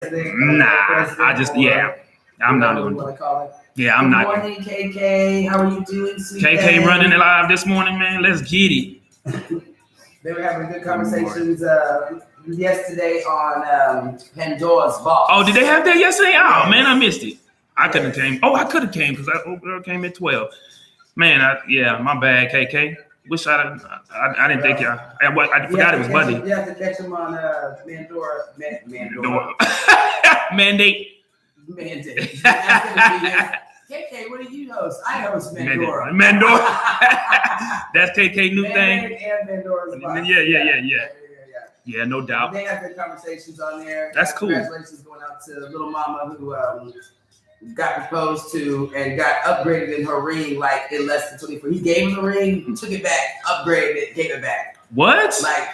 Nah, I just I'm not going to. Yeah, I'm not. Good morning, KK. How are you doing, sweet KK running live this morning, man. Let's get it. They were having good conversations yesterday on Pandora's Box. Oh, did they have that yesterday? Oh, man, I missed it. I couldn't came. Oh, I could have came because that old girl came at 12. Man, my bad, KK. Wish I didn't think I forgot it was Monday. You have to catch him on Mandora. Mandate. KK, what do you host? I host Mandora. That's KK new thing. And Pandora's Box. Yeah, no doubt. They have good conversations on there. That's cool. Congratulations going out to little mama who got proposed to and got upgraded in her ring like in less than 24. He gave her the ring, took it back, upgraded it, gave it back. What? Like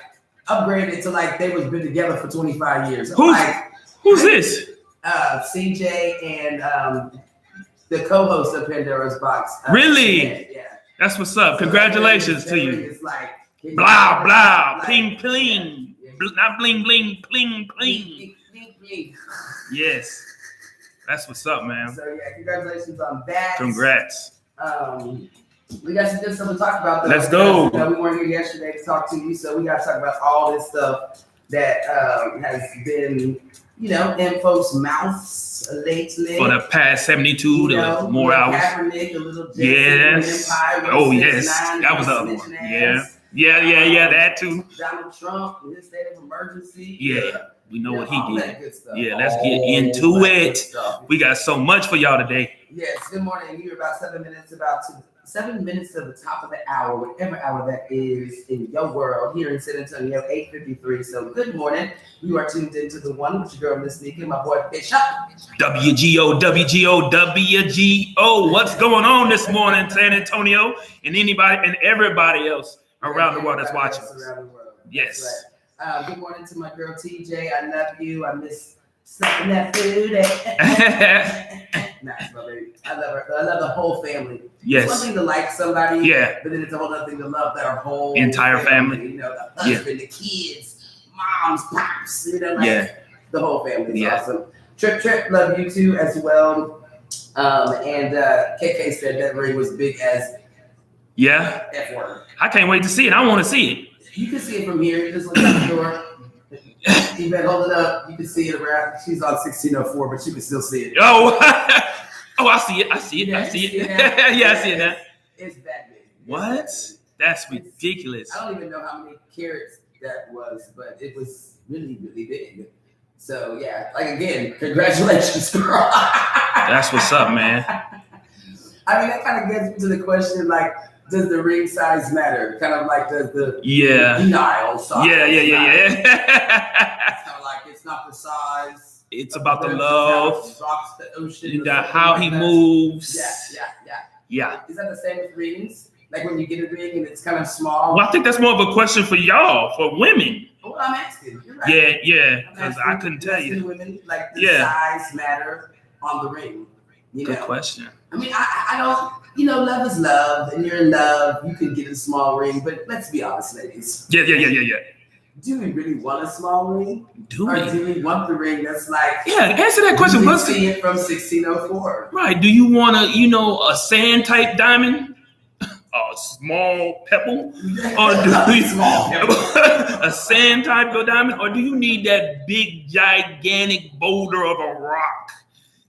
upgraded it to like they was been together for 25 years. Who's this? CJ and the co-host of Pandora's Box. Really? Yeah. That's what's up. Congratulations to you. It's like blah blah, pling pling, not bling bling, pling pling. Yes, that's what's up, man. So yeah, congratulations on that. Congrats. We got some good stuff to talk about. Though, Let's go. We weren't here yesterday to talk to you, so we got to talk about all this stuff that has been, in folks' mouths lately. For the past 72 to more hours. Kaepernick, a little yes. Oh, yes. That was the other one. Yeah, that too. Donald Trump with his state of emergency. Yeah, we know what he did. Yeah, let's get into it. We got so much for y'all today. Yes, good morning. You're about 7 minutes to the top of the hour, whatever hour that is in your world, here in San Antonio, 8:53. So good morning. You are tuned into the one with your girl, Ms.Neka, my boy, Bishop. WGO. What's going on this morning, San Antonio, and anybody and everybody else around the world that's watching us? Yes. Right. Good morning to my girl, TJ. I love you. I miss snapping that food. Nice, my baby. I love her. I love the whole family. Yes. It's one thing to like somebody, yeah, but then it's a whole other thing to love their whole entire family. The husband, the kids, moms, pops, the whole family is awesome. Trip, love you too as well. And KK said that ring was big as F word. I can't wait to see it. I want to see it. You can see it from here. You just look out the door. You better hold it up. You can see it around. She's on 1604, but you can still see it. Oh, I see it. Yeah, I see it. I see it now. It's that big. What? That's ridiculous. I don't even know how many carats that was, but it was really, really big. So yeah, again, congratulations, girl. That's what's up, man. I mean, that kind of gets me to the question, does the ring size matter? Kind of like does the denial size? Yeah. It's kind of like it's not the size. It's about the love. The ocean. How he moves. Yeah. Is that the same with rings? Like when you get a ring and it's kind of small? Well, I think that's more of a question for y'all, for women. Well, I'm asking. You're right. Yeah. Because I couldn't tell you. Women, size matter on the ring. Good question. I mean, I don't, love is love, and you're in love. You can get a small ring, but let's be honest, ladies. Yeah. Do we really want a small ring? Do we want the ring that's like... Yeah, answer that question. You see it from 1604. Right. Do you want a sand type diamond? A small pebble? Or a sand type of diamond? Or do you need that big, gigantic boulder of a rock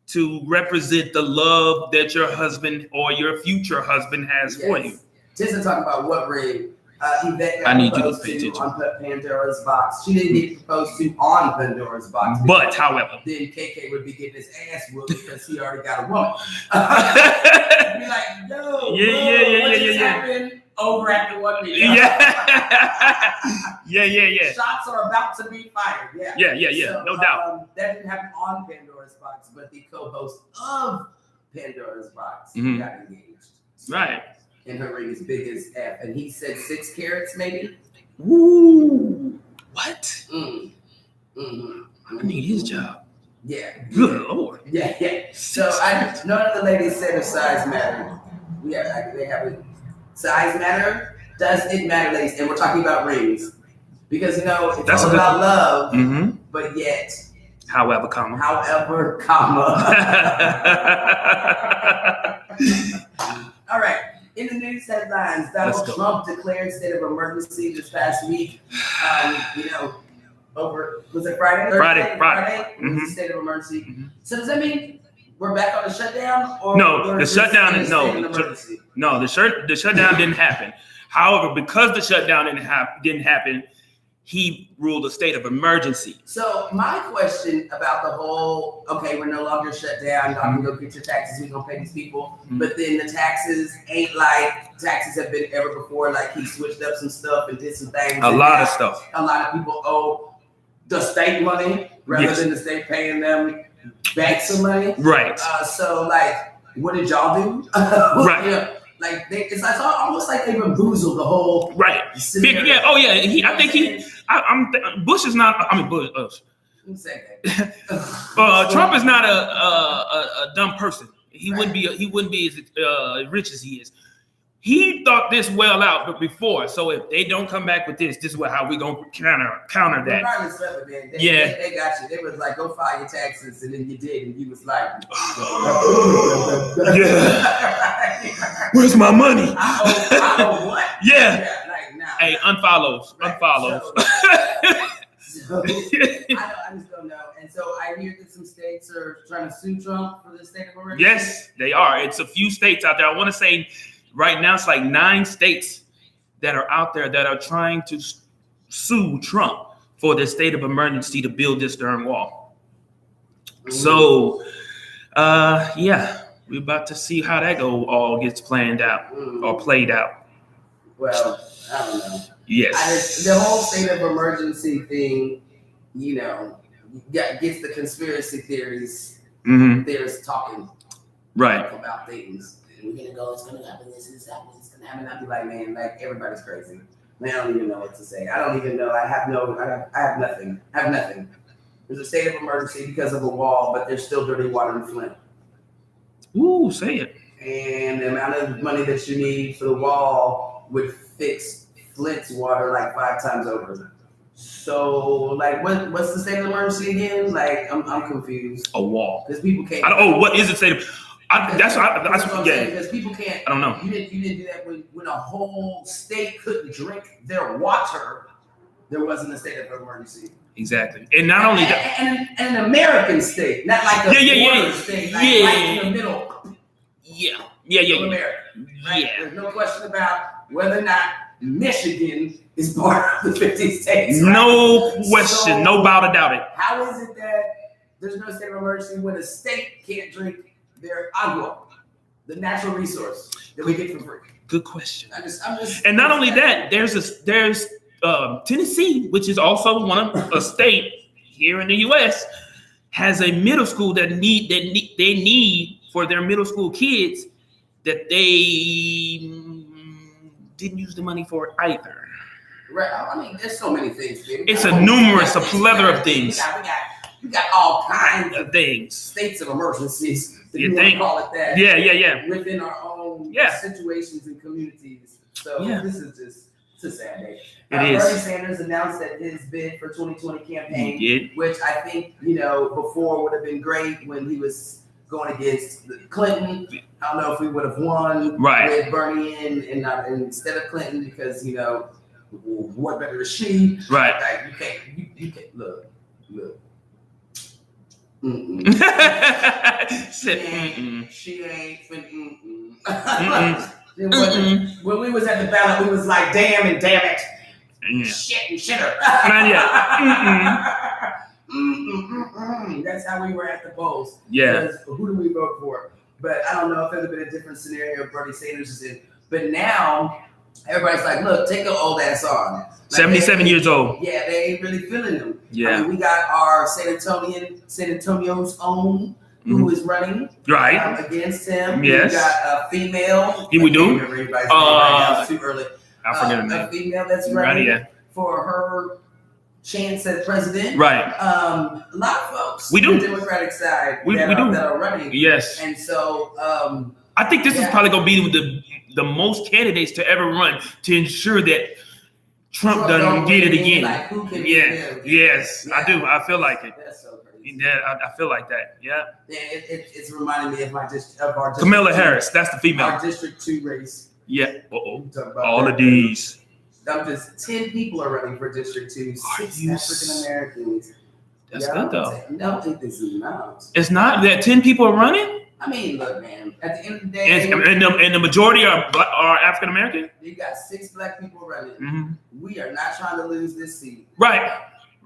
to represent the love that your husband or your future husband has for you? Just to talk about what ring Yvette got I need you to proposed pay attention. on Pandora's Box. She didn't get proposed to on Pandora's Box. But, however, then KK would be getting his ass whooped because he already got a woman. Be like, no, what just happened over at the one meeting? Yeah. Shots are about to be fired. Yeah. So, no doubt. That didn't happen on Pandora's Box, but the co-host of Pandora's Box got engaged. Right. And her ring is big as F. And he said 6 carats, maybe? Ooh. What? Mm-hmm. I need his job. Yeah. Good Lord. Yeah. So none of the ladies said if size mattered. Yeah, they have it. Size matter? Does it matter, ladies? And we're talking about rings. Because, it's all about love, but yet However, comma. All right. In the news headlines, Donald Trump declared state of emergency this past week. Was it Friday? Friday. Mm-hmm. State of emergency. Mm-hmm. So does that mean we're back on the shutdown? Or no, the shutdown is no. The shutdown didn't happen. However, because the shutdown didn't happen, he ruled a state of emergency. So my question about the whole, okay, we're no longer shut down. Y'all can go get your taxes. We're gonna pay these people, but then the taxes ain't like taxes have been ever before. Like he switched up some stuff and did some things. A lot of stuff. A lot of people owe the state money rather than the state paying them back some money. Right. So like, what did y'all do? Right. Yeah. Like it's almost like they bamboozled the whole scenario. Yeah. Oh yeah. Bush is not. I mean Bush. Trump is not a dumb person. He wouldn't be as rich as he is. He thought this well out, but before. So if they don't come back with this is how we gonna counter that. Regardless of it, man. They got you. They was like, go file your taxes, and then you did, and you was like, yeah. Where's my money? I owe what? Yeah. Like, nah. Hey, unfollows. So, I just don't know. And so I hear that some states are trying to sue Trump for the state of emergency. Yes, they are. It's a few states out there. I want to say right now it's like 9 states that are out there that are trying to sue Trump for the state of emergency to build this darn wall. So, we're about to see how that all gets planned out or played out. Well, I don't know. Yes. The whole state of emergency thing, gets the conspiracy theories. There's talking about things. We're gonna go. It's gonna happen. This is happening. It's gonna happen. I'd be like, man, like everybody's crazy. Man, I don't even know what to say. I don't even know. I have nothing. I have nothing. There's a state of emergency because of a wall, but there's still dirty water in Flint. Ooh, say it. And the amount of money that you need for the wall would fix Flint's water like 5 times over. So, like, what's the state of emergency again? Like, I'm confused. A wall. Because people can't. What is the state of? That's what I'm saying. Because people can't. I don't know. You didn't do that when a whole state couldn't drink their water. There wasn't a state of emergency. Exactly, and not only that, and an American state, not like a border state, like right in the middle. Yeah. America, right? Yeah. There's no question about whether or not Michigan is part of the 50 states. Right? No question, no doubt it. How is it that there's no state of emergency when a state can't drink their agua, the natural resource that we get for free? Good question. I'm just. And not only that, there's Tennessee, which is also a state here in the U.S., has a middle school that they need for their middle school kids that they didn't use the money for either. Right. I mean, there's so many things. Dude. It's a plethora of things. We got all kinds of things. States of emergencies. You think? Call it that. Yeah. Within our own situations and communities. So this is just a sad day. Bernie Sanders announced that his bid for 2020 campaign, which I think, before would have been great when he was going against Clinton. I don't know if we would have won with Bernie instead of Clinton because, what better is she? Right. Like, you can't look. She ain't. When we was at the ballot, we was like, damn it. Shit and shitter. Not yet. That's how we were at the polls. Yeah. Because who do we vote for? But I don't know if there's been a different scenario if Bernie Sanders is in. But now everybody's like, look, take your old ass on. Like 77 years old. Yeah, they ain't really feeling them. Yeah. I mean, we got our San Antonio's own who is running against him. Yes. We got a female. Yeah, we do. It's too early. I forget her name. A female that's running for her chance at president. Right. A lot of folks we do. on the Democratic side we do. that are running. Yes. And so I think this is probably going to be the most candidates to ever run to ensure that Trump doesn't get it again. Like, who can Yes, I do. I feel like it. That's so crazy. Yeah, I feel like that. Yeah. It's reminding me of our district. Kamala Harris, that's the female. Our District 2 race. Yeah. All of these. I'm just 10 people are running for District 2, 6 African Americans. That's good though. No, this is not. It's not that 10 people are running. I mean, look, man. At the end of the day, and the majority are African American. You got 6 black people running. Mm-hmm. We are not trying to lose this seat. Right.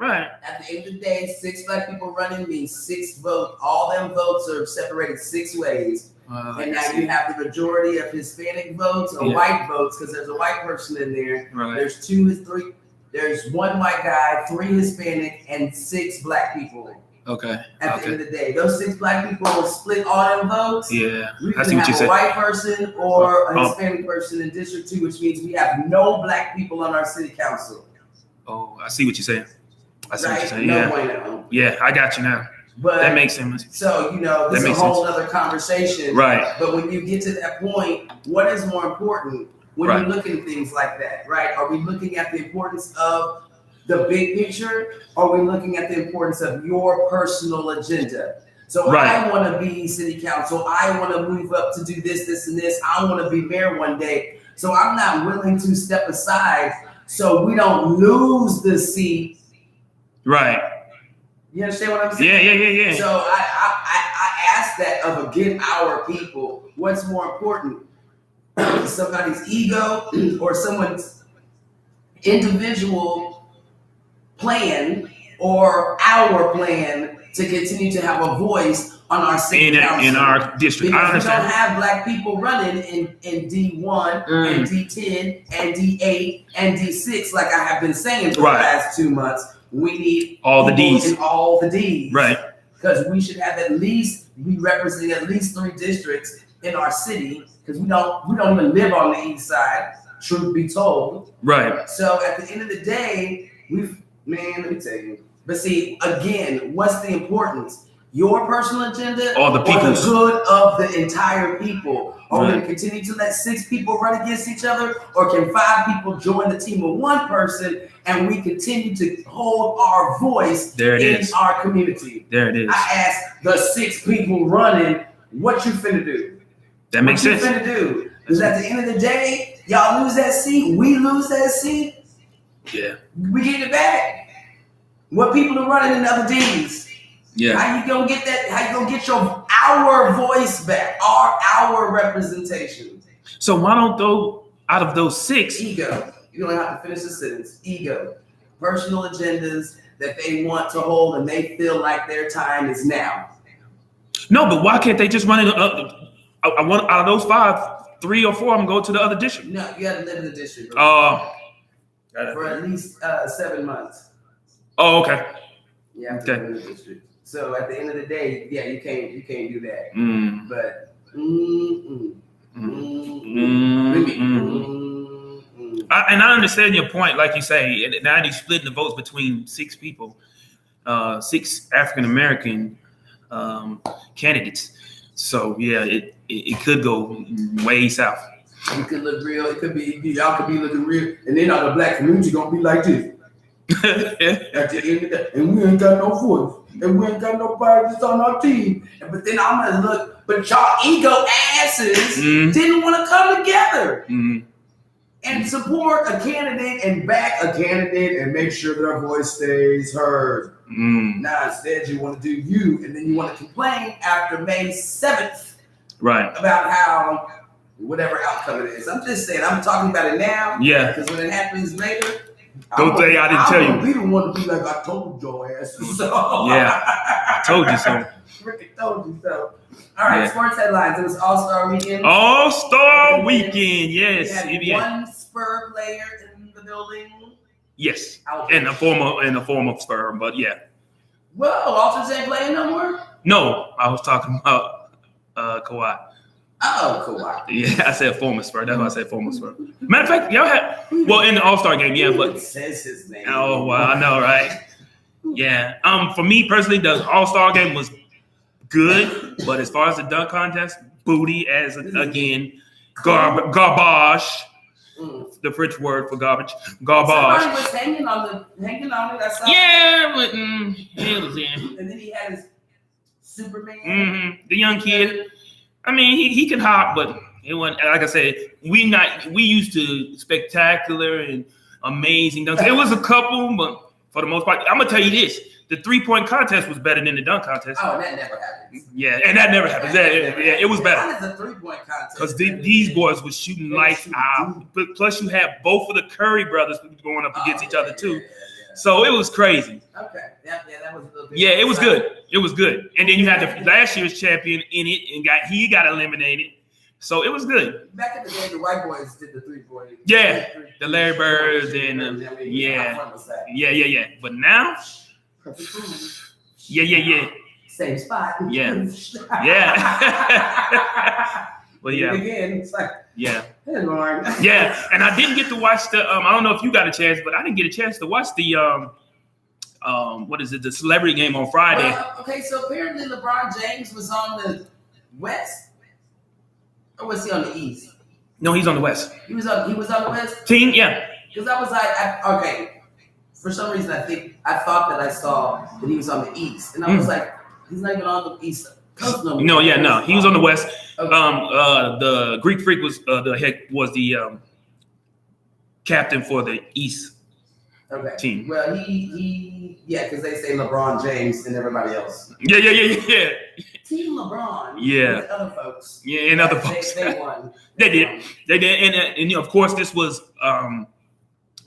At the end of the day, 6 black people running means 6 votes. All them votes are separated 6 ways. And now you have the majority of Hispanic votes or white votes because there's a white person in there. Right. There's 2 or 3. There's 1 white guy, 3 Hispanic, and 6 black people. Okay. At the end of the day, those 6 black people will split all them votes. Yeah. We can have a white person or a Hispanic person in District 2, which means we have no black people on our city council. Oh, I see what you're saying. What you're saying. No. Yeah, I got you now. But that makes sense. So, this is a whole other conversation. Right. But when you get to that point, what is more important when you look at things like that, right? Are we looking at the importance of the big picture? Or are we looking at the importance of your personal agenda? So I want to be city council. I want to move up to do this, this, and this. I want to be mayor one day. So I'm not willing to step aside so we don't lose the seat. Right. You understand what I'm saying? Yeah. So I ask that of our people. What's more important? Somebody's ego or someone's individual plan or our plan to continue to have a voice on our city council. In our district. Because we don't have black people running in D1 and D10 and D8 and D6 like I have been saying for the last 2 months. We need all the D's. In all the D's. Right. Because we should have we represent at least 3 districts in our city. Because we don't even live on the east side, truth be told. Right. So at the end of the day, let me tell you. But see, again, what's the importance? Your personal agenda or the good of the entire people? Are we going to continue to let 6 people run against each other? Or can 5 people join the team of 1 person and we continue to hold our voice in our community? There it is. I asked the 6 people running, what you finna do? That makes sense. What you finna do? Because at the end of the day, y'all lose that seat, we lose that seat. Yeah. We get it back. What people are running in other D's? Yeah. How you gonna get that? How you gonna get our voice back? Our representation. So why don't out of those 6 ego? You don't have to finish the sentence. Ego, personal agendas that they want to hold, and they feel like their time is now. No, but why can't they just run it? I want out of those 5, 3 or 4 of them go to the other district. No, you got to live in the district. For at least 7 months. Oh, okay. Yeah, live in the district. So at the end of the day, yeah, you can't do that. But I understand your point, like you say. Now he's splitting the votes between 6 people, 6 African American candidates. So yeah, it could go way south. It could look real. It could be y'all could be looking real, and then all the black community gonna be like this. At the end of the, and we ain't got no voice, and we ain't got nobody that's on our team. But then I'm gonna look, but y'all ego asses didn't want to come together and support a candidate and back a candidate and make sure their voice stays heard. Now instead you want to do you, and then you want to complain after May 7th, right? About how whatever outcome it is. I'm just saying, I'm talking about it now. Yeah. Because when it happens later. Don't say I didn't tell you. I'm be the one to be like, I told your ass so. Yeah, I told you so. Ricky told you so. All right, sports headlines. It was All-Star Weekend. All-Star Weekend, yes. We had 1 Spur player in the building. Yes, in the form of Spur, but yeah. Whoa, Alton's ain't playing no more? No, I was talking about Kawhi. Oh, Kawhi. Yeah, I said former Spur. That's why I said former Spur. Matter of fact, y'all had in the All-Star game, yeah, but it says his name. Oh, well, I know, right? Yeah. For me personally, the All-Star game was good, but as far as the dunk contest, booty as again, garbage. The French word for garbage. Somebody was hanging on it. I saw but it was in. And then he had his Superman. The young kid. I mean, he can hop, but it wasn't, like I said, we used to spectacular and amazing dunks. It was a couple, but for the most part, I'm gonna tell you this: the 3-point contest was better than the dunk contest. Oh, that never happens. Yeah, and that never happens. It was better. How does a 3-point contest? Because these boys were shooting lights out. But plus, you have both of the Curry brothers going up against each other too. So it was crazy. Okay. Yeah, that was a little bit. Yeah, it was good. It was good. And then you had the last year's champion in it, and he got eliminated. So it was good. Back in the day, the white boys did the 3-point. Yeah, the Larry Birds and yeah. But now, yeah. Same spot. Yeah. Well, yeah. Again, it's like, yeah. Hey, Lauren. Yeah, and I didn't get to watch the. I don't know if you got a chance, but I didn't get a chance to watch the. What is it? The celebrity game on Friday. Well, okay, so apparently LeBron James was on the West. Or was he on the East? No, he's on the West. He was on the West? Team, yeah. Because I was like, okay. For some reason, I thought that I saw that he was on the East. And I was like, he's not even on the East Coast no more. No. He was on the West. Okay. The Greek Freak was the captain for the East team. Well, because they say LeBron James and everybody else. Yeah. Team LeBron. Yeah. And other folks. Yeah, and other folks. They won. They did. And of course, this was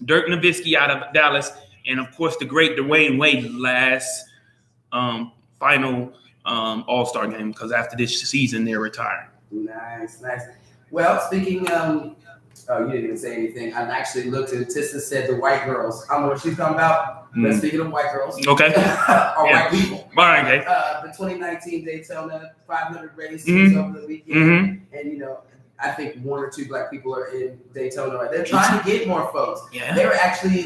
Dirk Nowitzki out of Dallas, and of course, the great Dwayne Wade last final All-Star game, because after this season, they're retiring. Nice. Well, speaking you didn't even say anything. I actually looked at Tissa said the white girls. I don't know what she's talking about, but speaking of white girls. Okay. White people. All right, okay. The 2019 Daytona 500 race was over the weekend. And, I think 1 or 2 black people are in Daytona. Right? They're trying to get more folks. Yeah. They were actually,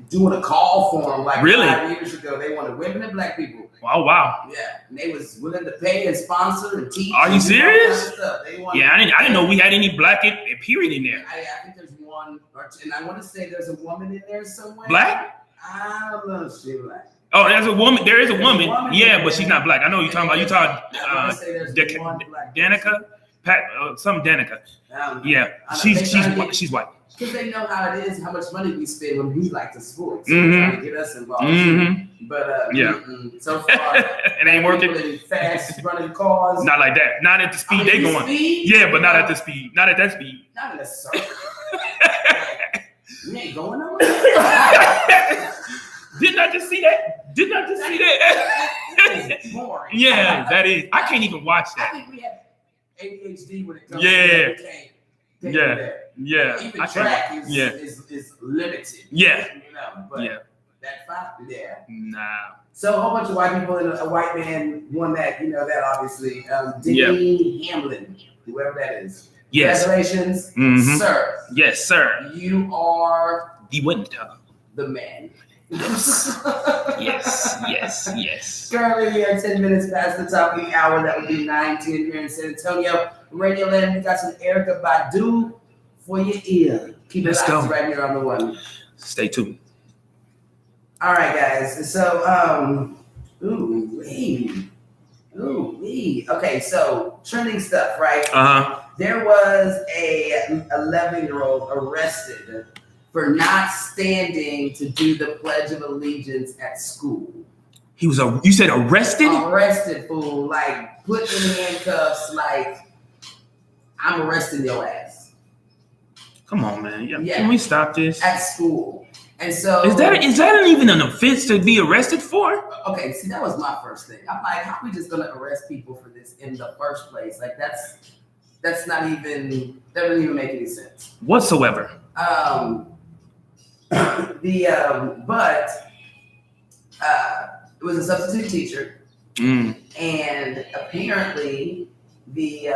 doing a call for them, 5 years ago. They wanted women and black people. Oh, wow. Yeah, and they was willing to pay and sponsor and teach. Are you serious? Yeah, I didn't know we had any black period in there. I think there's 1 or 2, and I want to say there's a woman in there somewhere. Black? I don't know if she's black. Oh, there's a woman. There is a woman. Yeah, but she's not black. I know you're talking about. You talking Danica? Some Danica. Yeah, she's white. Because they know how it is, how much money we spend when we like the sports. Trying to get us involved. But so far, it ain't working. Really fast running cars. Not like that. Not at the speed they going. Yeah, but not at the speed. Not at that speed. Not in a circle. You ain't going nowhere. Didn't I just see that? It's boring. Yeah, that is. I can't even watch that. I think we have ADHD when it comes to that. Yeah. Even track is limited. Yeah. But that 5, Nah. So a whole bunch of white people and a white man won that, that obviously. Denny Hamlin, whoever that is. Yes. Congratulations, sir. Yes, sir. You are the winner. The man. Yes. Currently, we are 10 minutes past the top of the hour. That would be 9:10 here in San Antonio. Radio Land, we got some Erykah Badu for your ear. Keep it locked right here on the one. Stay tuned. All right, guys. So, okay, so trending stuff, right? There was a 11-year-old arrested for not standing to do the Pledge of Allegiance at school. He was you said arrested? Arrested, fool. Put in handcuffs, I'm arresting your ass. Come on, man. Yeah. Can we stop this? At school. And so is that even an offense to be arrested for? Okay, see, that was my first thing. I'm like, how are we just gonna arrest people for this in the first place? That's not even, that doesn't even make any sense. Whatsoever. But it was a substitute teacher, and apparently the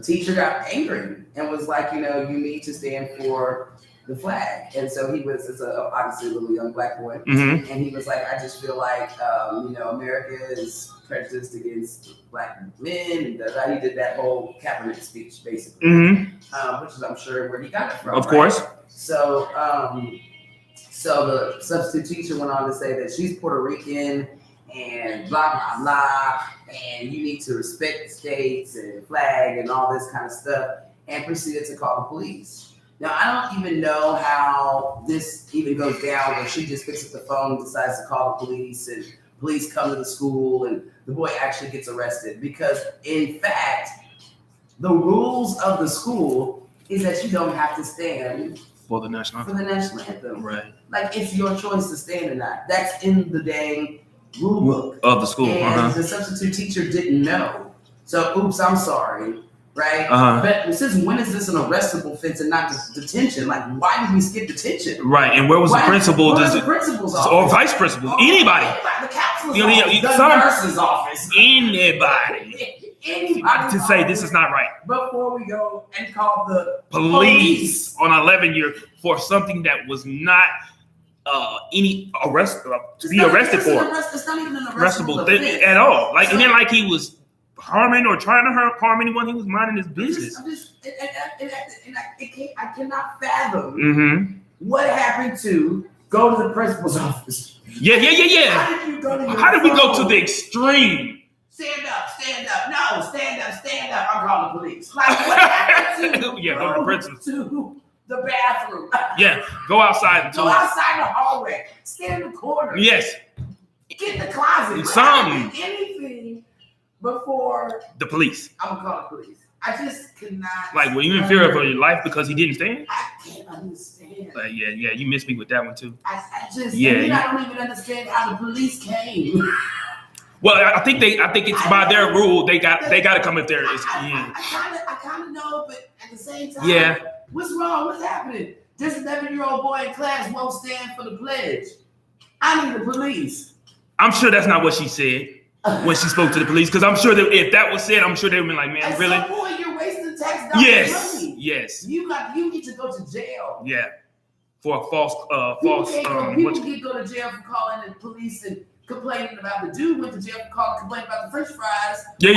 teacher got angry and was like, you need to stand for the flag. And so it's obviously a little young black boy. Mm-hmm. And he was like, I just feel like, America is prejudiced against black men. And he did that whole Kaepernick speech, basically, which is, I'm sure, where he got it from. Of course. So, so the substitute teacher went on to say that she's Puerto Rican and blah, blah, blah, and you need to respect the states and flag and all this kind of stuff, and proceeded to call the police. Now, I don't even know how this even goes down where she just picks up the phone and decides to call the police, and police come to the school, and the boy actually gets arrested. Because, in fact, the rules of the school is that you don't have to stand for the national anthem. Right. Like, it's your choice to stand or not. That's in the dang rule book of the school. And the substitute teacher didn't know. So, oops, I'm sorry. Right? But since when is this an arrestable offense and not just detention? Like, why did we skip detention? Right. And where was the principal? Where was the principal's office? Or vice principal? Anybody. The counselor's office. The nurse's office. Anybody. To say this is not right. Before we go and call the police on 11-year for something that was not any arrest to be arrested for. It's not even an arrestable thing at all. Like, and then like he was harming or trying to harm anyone. He was minding his business. I cannot fathom what happened to go to the principal's office. Yeah. How did we go to the extreme? Stand up. No, stand up. I'm calling the police. Like, what happened to go to the principal. To the bathroom? Yeah, go outside. Go outside the hallway. Stand in the corner. Yes. Get in the closet. Something. Anything before the police. I'm gonna call the police. I just cannot. Like, were you in fear of your life because he didn't stand? I can't understand. Yeah, you missed me with that one too. I don't even understand how the police came. Well, I think it's by their rule. They got to come if there is. I kind of know, but at the same time, what's wrong? What's happening? This 11-year-old boy in class won't stand for the pledge. I need the police. I'm sure that's not what she said when she spoke to the police, because I'm sure that if that was said, I'm sure they would be like, man, really? At some point, you're wasting tax dollars money. Yes. You need to go to jail. Yeah. For a false. People can go to jail for calling the police and complaining about the dude went to jail for complaining about the French fries. Yeah.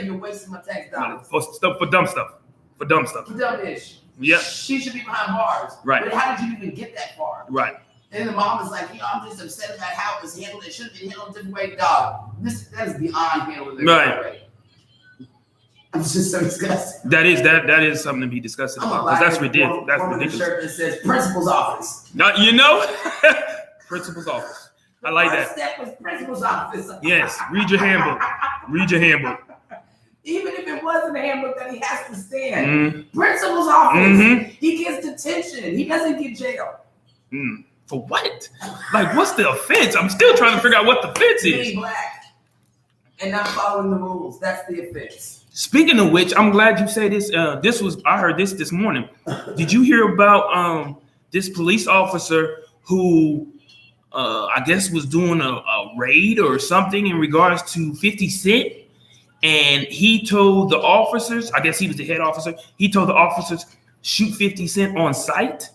You're wasting my tax dollars. For dumb stuff. For dumb-ish. Yeah. She should be behind bars. Right. But how did you even get that far? Right. And the mom is like, I'm just upset about how it was handled. It should have been handled a different way. Dog, that is beyond handling. Right. It's just so disgusting. That is something to be discussed about, because that's ridiculous. That's ridiculous. Shirt that says principal's office. Principal's office. I like that. Step was principal's office. Yes. Read your handbook. Even if it wasn't a handbook that he has to stand. Principal's office. He gets detention. He doesn't get jail. For what? Like, what's the offense? I'm still trying to figure out what the offense is. Being black and not following the rules. That's the offense. Speaking of which, I'm glad you say this. I heard this morning. Did you hear about this police officer who I guess was doing a raid or something in regards to 50 Cent? And he told the officers, I guess he was the head officer, he told the officers, shoot 50 Cent on sight.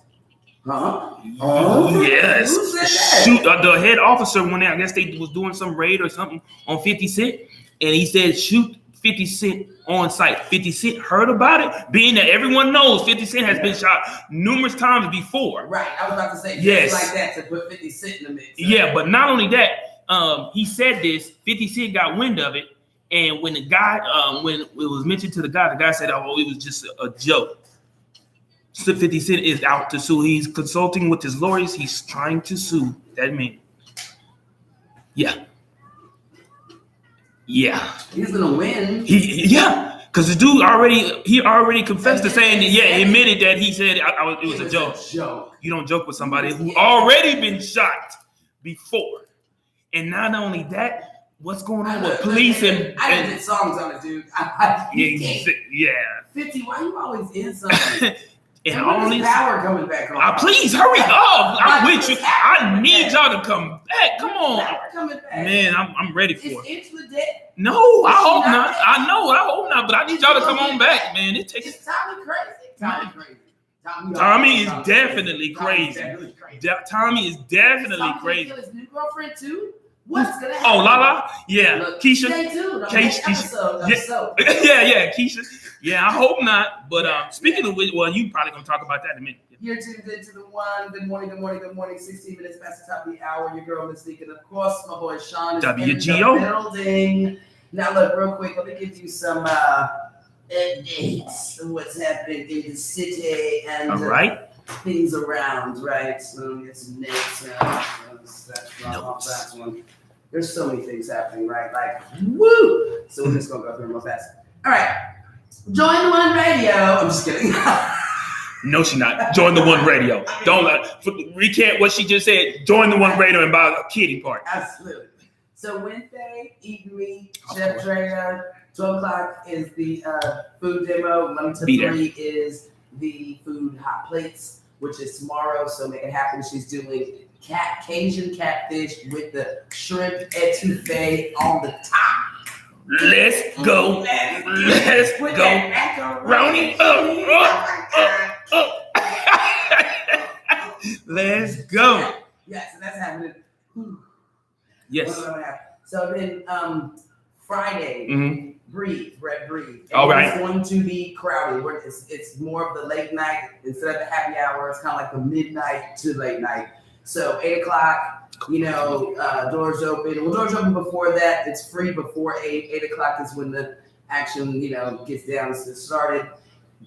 Yes. Who said that? Shoot the head officer when I guess they was doing some raid or something on 50 Cent, and he said shoot 50 Cent on sight. 50 Cent heard about it, being that everyone knows 50 Cent has been shot numerous times before. Right. I was about to say yes. Like that to put 50 Cent in the mix. Yeah, but not only that, he said this. 50 Cent got wind of it, and when the guy, when it was mentioned to the guy said, "Oh, it was just a joke." 50 Cent is out to sue. He's consulting with his lawyers. He's trying to sue. That means, yeah. He's gonna win. Because the dude already confessed to saying that. He admitted that he said it was a joke. You don't joke with somebody who already been shot before. And not only that, what's going on with police and did songs on it, dude. 50, why you always in something? And all this power coming back on. Please hurry up! I'm with you. I need y'all to come back. Come on, coming back. Man. I'm ready for it. Is Angela dead? No, I hope not. I hope not. But I need y'all to come on back, man. Is Tommy crazy? Tommy is definitely crazy. Tommy is definitely crazy. His new girlfriend too. What's gonna happen? Oh, Lala? Yeah. Look, Keisha? stay tuned. Keisha. Yeah, Keisha. Yeah, I hope not. But speaking of which, well, you probably gonna talk about that in a minute. You're tuned into the one. Good morning. 16 minutes past the top of the hour. Your girl, Ms.Neka, and of course, my boy Sean is WGO. in the building. Now, look, real quick, let me give you some updates of what's happening in the city and All right. things around, right? So get some next that one. There's so many things happening, right? Like, woo! So we're just gonna go through them real fast. All right. Join the One Radio. I'm just kidding. No, she's not. Join the One Radio. Don't recant what she just said. Join the One Radio and buy a kiddie part. Absolutely. So Wednesday, Eat and Meet, Chef Drea. 12 o'clock is the food demo. 1 to 3 is the food hot plates, which is tomorrow. So make it happen. She's doing Cajun catfish with the shrimp etouffee on the top. Let's go. Let's go. Macaroni. Let's go. Yes, and that's happening. Yes. So then Friday, Breathe. All right. It's going to be crowded. It's more of the late night instead of the happy hour. It's kind of like the midnight to late night. So 8 o'clock, doors open. Well, doors open before that. It's free before 8. 8 o'clock is when the action, gets down started.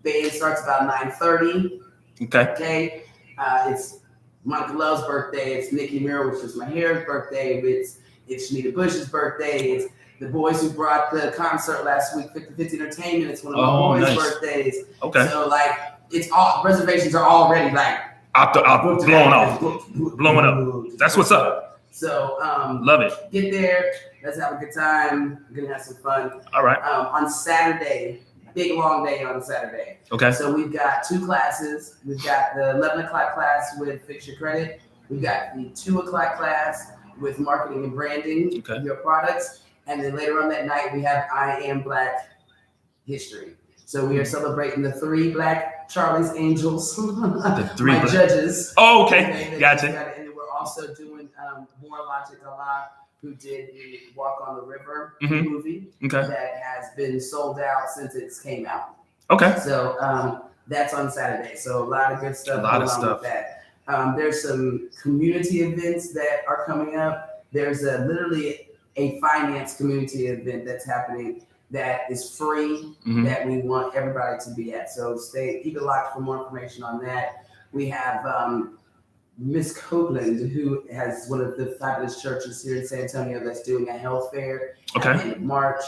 Band starts about 9:30. Okay. It's Monica Love's birthday. It's Nikki Mira, which is my hair's birthday. It's Shanita Bush's birthday. It's the boys who brought the concert last week, 50/50 Entertainment. It's one of my boys' birthdays. Okay. So it's all reservations are already blowing up. That's what's up. So love it. Get there. Let's have a good time. We're gonna have some fun. All right. On Saturday, big long day on Saturday. Okay. So we've got 2 classes. We've got the 11 o'clock class with Fix Your Credit. We've got the 2 o'clock class with Marketing and Branding of your products. And then later on that night, we have I Am Black History. So we are celebrating the 3 Black Charlie's Angels, the 3 my judges. Oh, okay. Gotcha. And then we're also doing More Logic Allah, who did the Walk on the River movie that has been sold out since it came out. Okay. So that's on Saturday. So a lot of good stuff. A lot of stuff. With that. There's some community events that are coming up. There's literally a finance community event that's happening that is free that we want everybody to be at. So keep it locked for more information on that. We have Miss Copeland, who has one of the fabulous churches here in San Antonio that's doing a health fair at the end of March.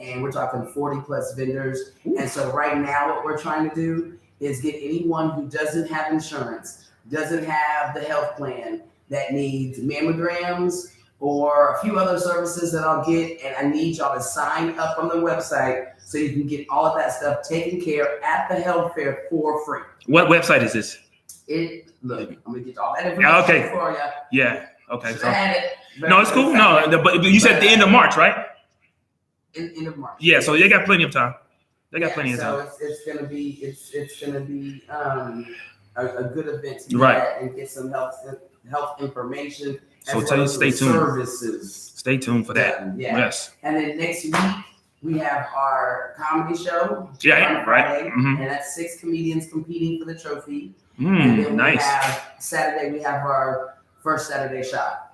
And we're talking 40 plus vendors. And so right now what we're trying to do is get anyone who doesn't have insurance, doesn't have the health plan, that needs mammograms or a few other services that I'll get, and I need y'all to sign up on the website so you can get all of that stuff taken care at the health fair for free. What website is this? Look, I'm gonna get all that information for you. Yeah. Okay. So I had it. No, it's cool. No, but you said the end of March, right? End of March. Yeah. So they got plenty of time. They got plenty of time. So it's gonna be a good event to and get some health information. So tell you, stay tuned. Services. Stay tuned for that. Yes. And then next week we have our comedy show. Yeah, Friday, and that's 6 comedians competing for the trophy. And then we have Saturday. We have our first Saturday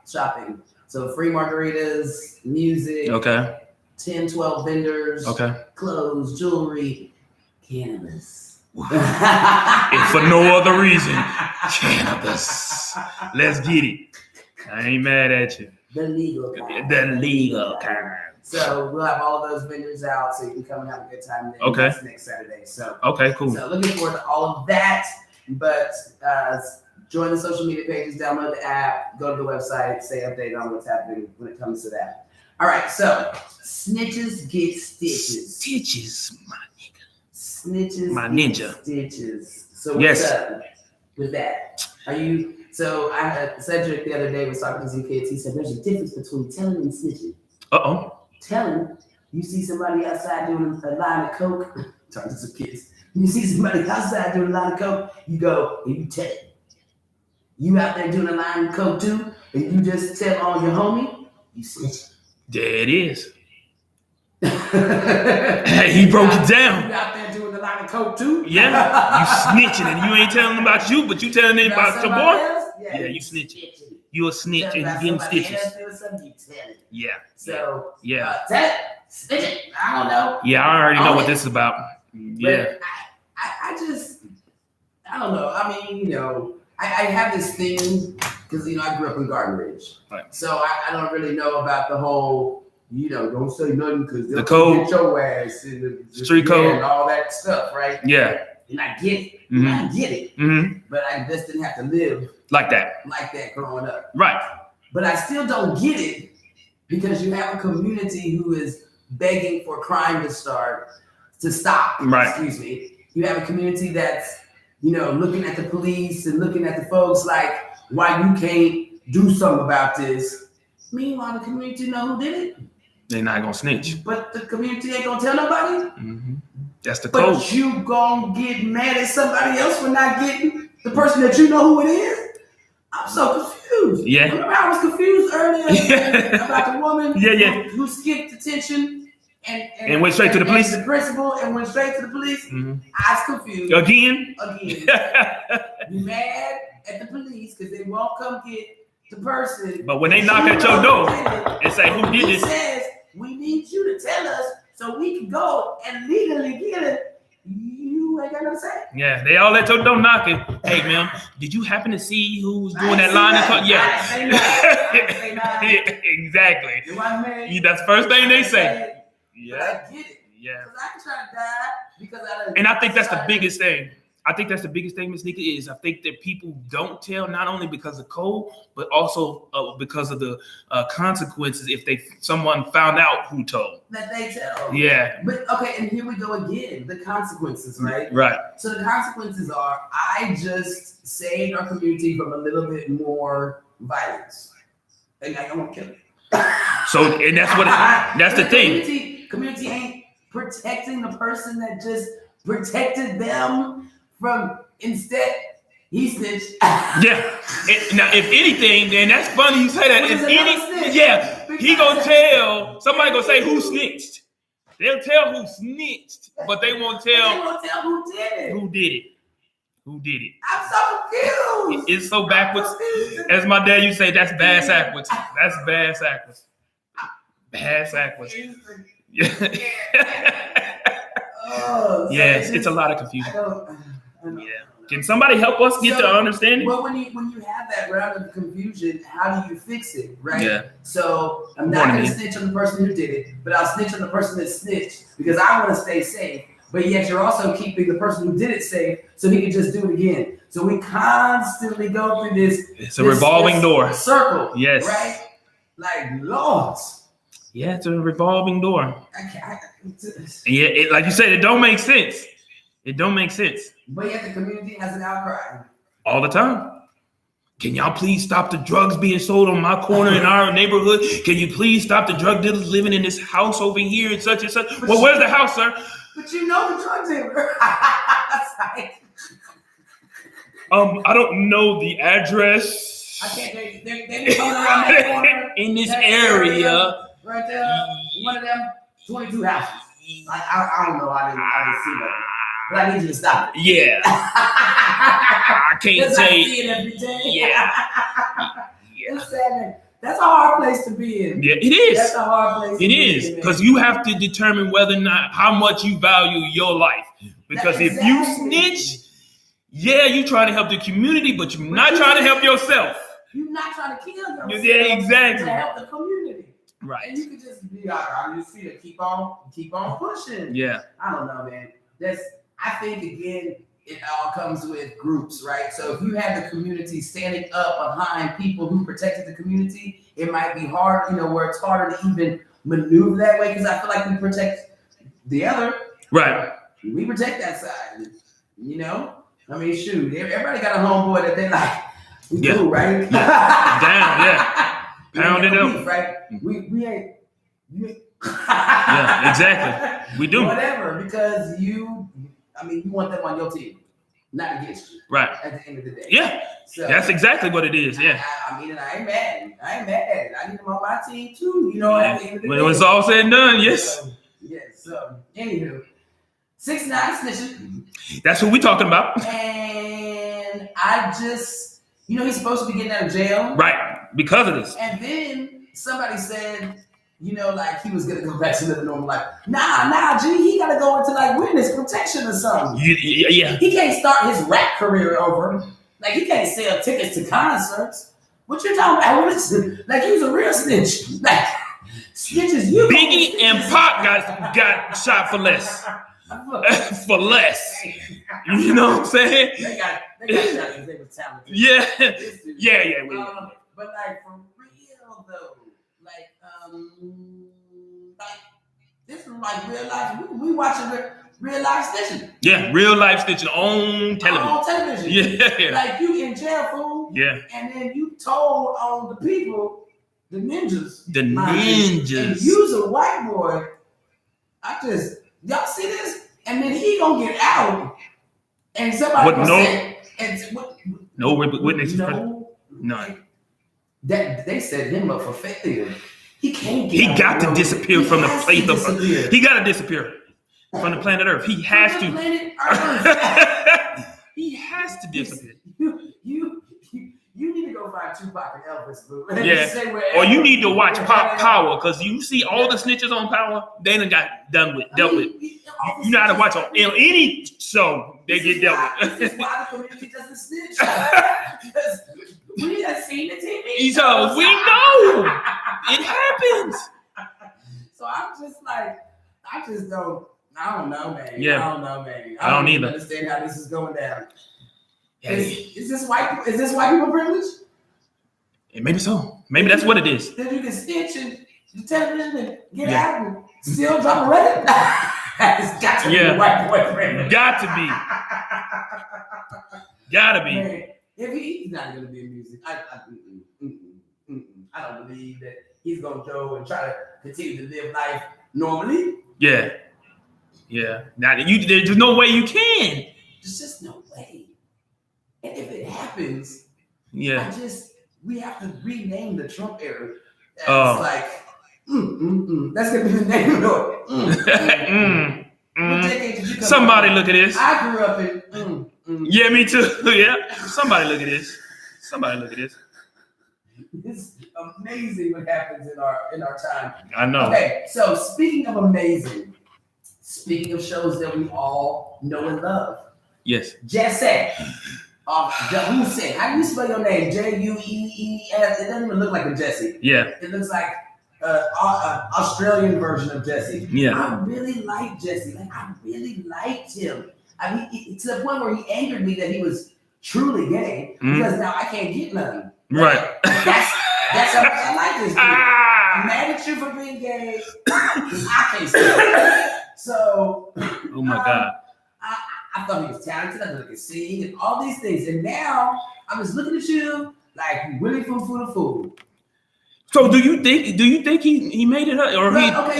shopping. So free margaritas, music. 10, 12 vendors. Clothes, jewelry, cannabis. If for no other reason, cannabis. Let's get it. I ain't mad at you. The legal kind. The legal kind. So we'll have all of those vendors out so you can come and have a good time next Saturday. So cool. So looking forward to all of that. But join the social media pages, download the app, go to the website, stay updated on what's happening when it comes to that. All right, so snitches get stitches. Stitches, my nigga. Snitches, my ninja. Stitches. So what's up with that? So I had Cedric the other day was talking to some kids. He said there's a difference between telling and snitching. Telling, you see somebody outside doing a line of coke, talking to some kids. You see somebody outside doing a line of coke, you go and you tell it. You out there doing a line of coke too, and you just tell on your homie, you snitch. There it is. He broke it down. You out there doing a line of coke too? Yeah, you snitching and you ain't telling them about you, but you telling them about your boy. Yeah, you snitching. You a snitch and you getting stitches. Yeah. So yeah. Tell it, snitch it. I don't know. Yeah, I already know what this is about. Yeah. I don't know. I mean, you know, I have this thing because, you know, I grew up in Garden Ridge. Right. So I don't really know about the whole, you know, don't say nothing because they'll get your ass in the street code and all that stuff, right? Yeah. And I get it. Mm-hmm. I get it. Mm-hmm. But I just didn't have to live like that growing up. Right. But I still don't get it because you have a community who is begging for crime to stop. Right. Excuse me. You have a community that's, you know, looking at the police and looking at the folks like, why you can't do something about this? Meanwhile, the community know who did it. They're not gonna snitch. But the community ain't gonna tell nobody. Mm-hmm. That's the code. But you gonna get mad at somebody else for not getting the person that you know who it is? I'm so confused. Yeah. Remember I was confused earlier about the woman who skipped detention and went straight to the police. The principal and went straight to the police. Mm-hmm. I was confused. Again. You mad at the police because they won't come get the person. But when they knock at your door and say, who did this? Says, we need you to tell us so we can go and legally get it. You ain't got nothing to say. Yeah, they all at your door knocking. Hey, ma'am, did you happen to see who was doing that line? Yeah. I didn't say nothing. Exactly. That's the first thing they say. Yeah. But I get it. Yeah. Because I can try to die because and I think that's the biggest thing. I think that's the biggest thing, Ms.Neka, is I think that people don't tell not only because of code, but also because of the consequences if someone found out who told. That they tell. Yeah. But okay, and here we go again. The consequences, right? Right. So the consequences are I just saved our community from a little bit more violence. And I won't kill it. So and that's the thing. Community ain't protecting the person that just protected them from instead he snitched. Yeah. Now, if anything, then that's funny you say that. If any, he gonna tell somebody gonna say who snitched. They'll tell who snitched, but they won't tell who did it. Who did it? I'm so confused. It's so backwards. As my dad used to say, that's bad backwards. That's bad backwards. Bad backwards. Yeah. Yes, it's a lot of confusion. Yeah. Can somebody help us get to understanding? Well, when you have that round of confusion, how do you fix it, right? Yeah. So I'm not going to snitch on the person who did it, but I'll snitch on the person that snitched because I want to stay safe. But yet you're also keeping the person who did it safe so he can just do it again. So we constantly go through this. It's a revolving door. Circle. Yes. Right? Like Lords. Yeah, it's a revolving door. Yeah, like you said, it don't make sense. It don't make sense. But yet the community has an outcry. All the time. Can y'all please stop the drugs being sold on my corner in our neighborhood? Can you please stop the drug dealers living in this house over here and such and such? Well, where's the house, sir? But you know the drug dealer. I don't know the address. I can't. They coming around that corner in this area. Right there, one of them 22 houses. I don't know. I didn't see that. But I need you to stop it. Yeah. I can't say. I see it every day. Yeah. It's sad. That's a hard place to be in. Yeah, it is. That's a hard place to be in. It is. Because you have to determine whether or not how much you value your life. Because if you snitch, you trying to help the community, but you're not trying to help yourself. You're not trying to kill yourself. Yeah, exactly. To help the community. Right. And you can just be I'm just see to keep on pushing. Yeah. I don't know, man. I think again, it all comes with groups, right? So if you have the community standing up behind people who protected the community, it might be hard, where it's harder to even maneuver that way because I feel like we protect the other. Right. We protect that side. I mean, shoot, everybody got a homeboy that they like. We do, right? Yeah. Damn, Pound it up. Right? We ain't. Yeah, exactly. We do. Whatever, because you I mean, you want them on your team, not against you. Right. At the end of the day. Yeah. So that's exactly what it is. Yeah. I mean, and I ain't mad. I need them on my team too. You know, at the end of the when day. it was all said and done, yes. So anywho, 6ix9ine snitching. That's what we're talking about. And I just, he's supposed to be getting out of jail. Right. Because of this. And then somebody said, like he was gonna go back to living normal life. Nah, G, he gotta go into like witness protection or something. Yeah. He can't start his rap career over. Like he can't sell tickets to concerts. What you talking about? Listen, like he was a real snitch. Like snitches, you. Biggie and Pac got shot for less. For less. You know what I'm saying? They got shot because they were talented. Yeah. But like for real though, like this is like real life. We watching real life snitching. Yeah, real life snitching on television. On television. Yeah. Like you in jail, fool. Yeah. And then you told on the people, the ninjas. The ninjas. And you's a white boy. Y'all see this? And then he gonna get out. And somebody no witnesses. None. That they set him up for failure. He can't get. He got to disappear from the place of. He got to disappear from the planet Earth. He has to. Planet Earth. He has to disappear. You need to go find Tupac and Elvis, boo. Yeah. Or you need to watch Power, because you see all the snitches on Power. They done got dealt with. You know how to watch on any show. They get dealt with. This is why the community doesn't snitch. Because we have seen the TV. So we know it happens. So I'm just like, I don't know, man. Yeah. I don't know, man. I don't either. Understand how this is going down. Yeah. Is this white people privilege? Maybe so. Maybe that's what it is. Then you can snitch and the television and get out and still drop a record. It's got to be a white boy privilege. Got to be. Man, if he's not going to be in music, I don't believe that he's going to go and try to continue to live life normally. Yeah. Now there's no way you can. There's just no way. And if it happens, we have to rename the Trump era. That's like, that's gonna be the name of it. Somebody look at this. I grew up in. Yeah, me too. Yeah. Somebody look at this. It's amazing what happens in our time. I know. Okay, so speaking of amazing, speaking of shows that we all know and love. Yes. Jesse. Who said? How do you spell your name? J-U-E-E-S. It doesn't even look like a Jesse. Yeah. It looks like an Australian version of Jesse. Yeah. I really like Jesse. Like I really liked him. I mean, to the point where he angered me that he was truly gay because now I can't get none. Right. That's how much I like this dude. I'm mad at you for being gay because I can't say it. So. Oh my God. I thought he was talented. I thought he could sing and all these things. And now I'm just looking at you like Willie from Food of Food. So do you think he made it up or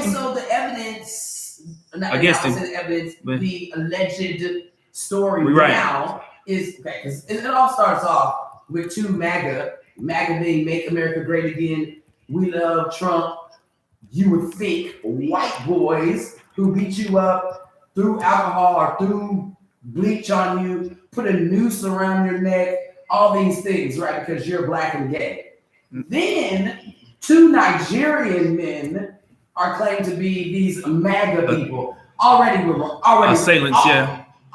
so the evidence against him? The evidence, the alleged story now is okay because it all starts off with two MAGA being Make America Great Again. We love Trump. You would think white boys who beat you up threw alcohol or threw bleach on you, put a noose around your neck, all these things, right? Because you're black and gay. Then two Nigerian men are claimed to be these MAGA people. Already assailants,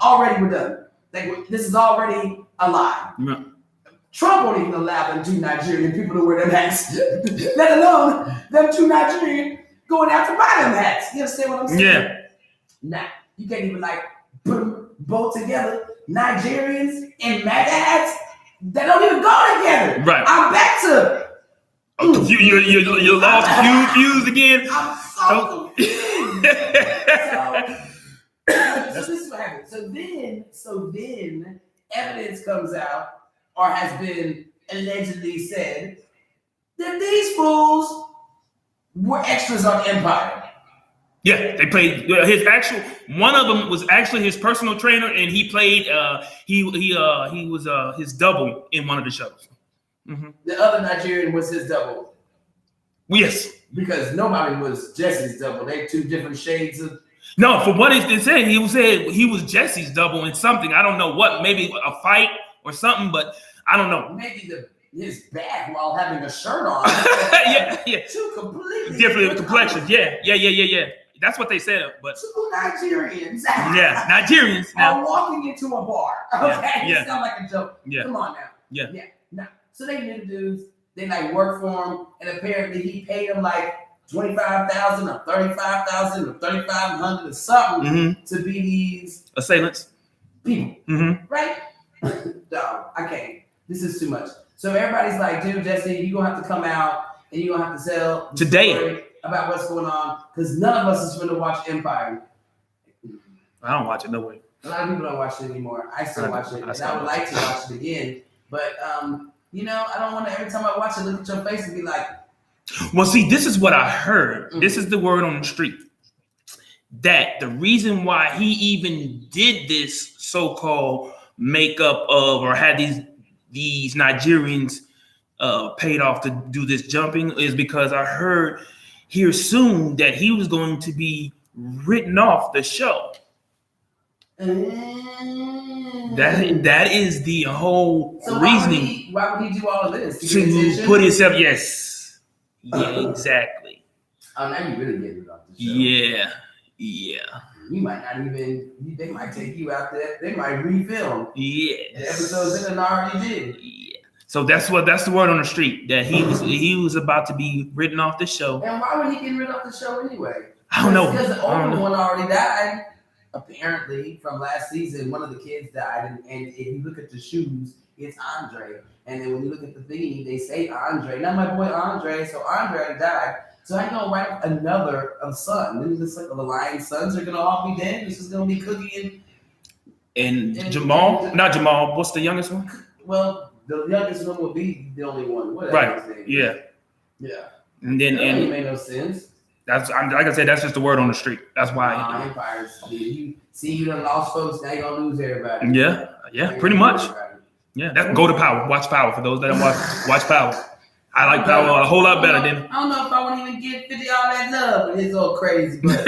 Already we're done. Like this is already a lie. Yeah. Trump won't even allow them two Nigerian people to wear them hats, let alone them two Nigerian going out to buy them hats. You understand what I'm saying? Yeah. Nah, you can't even like put them both together. Nigerians and MAGA hats, they don't even go together. Right. I'm back to. You lost confused again. I'm so confused. So this is what happened. So then evidence comes out, or has been allegedly said, that these fools were extras on Empire. Yeah, they played his actual. One of them was actually his personal trainer, and he played. He was his double in one of the shows. Mm-hmm. The other Nigerian was his double. Yes, because nobody was Jesse's double. They two different shades of. No, for what they said, he was Jesse's double in something. I don't know what, maybe a fight or something, but I don't know. Maybe his back while having a shirt on. yeah. Two completely different complexions. Yeah. That's what they said, but two Nigerians. Yeah, Nigerians now are walking into a bar. Okay, yeah. It's not like a joke. Yeah, come on now. Yeah. No. So they knew the dudes. They like worked for him, and apparently he paid them like $25,000 or $35,000 or $3,500 or something to be these assailants. People, right? No, I can't. This is too much. So everybody's like, dude, Jesse, you're going to have to come out and you're going to have to tell today about what's going on because none of us is going to watch Empire. I don't watch it, no way. A lot of people don't watch it anymore. I still watch it, and I would like to watch it again. But, I don't want to, every time I watch it, look at your face and be like, well, see, this is what I heard. This is the word on the street. That the reason why he even did this so-called makeup of or had these Nigerians paid off to do this jumping is because I heard here soon that he was going to be written off the show. That is the whole reasoning. Why would he do all of this? To put himself, yes. Yeah, exactly. Oh, now you really getting it off the show. Yeah. You might not even. They might take you out there. They might refilm. Yeah. The episodes that already did. Yeah. So that's the word on the street that he was about to be written off the show. And why would he get rid of the show anyway? I don't know. Because the older one already died. Apparently, from last season, one of the kids died, and if you look at the shoes, it's Andre. And then when you look at the thingy, they say Andre. Not my boy Andre. So Andre died. So I gonna write another son. Then it's like the Lion sons are gonna all be dead. This is gonna be Cookie and Jamal. Not Jamal. What's the youngest one? Well, the youngest one will be the only one. Right. Yeah. And then it made no sense. That's like I said. That's just the word on the street. That's why. Empires. You done lost folks. Now you gonna lose everybody. Yeah. Pretty much. Yeah. That's go to Power. Watch Power for those that don't watch Power. I like Power a whole lot better than. I don't know if I want to even give 50 all that love, but it's all crazy. But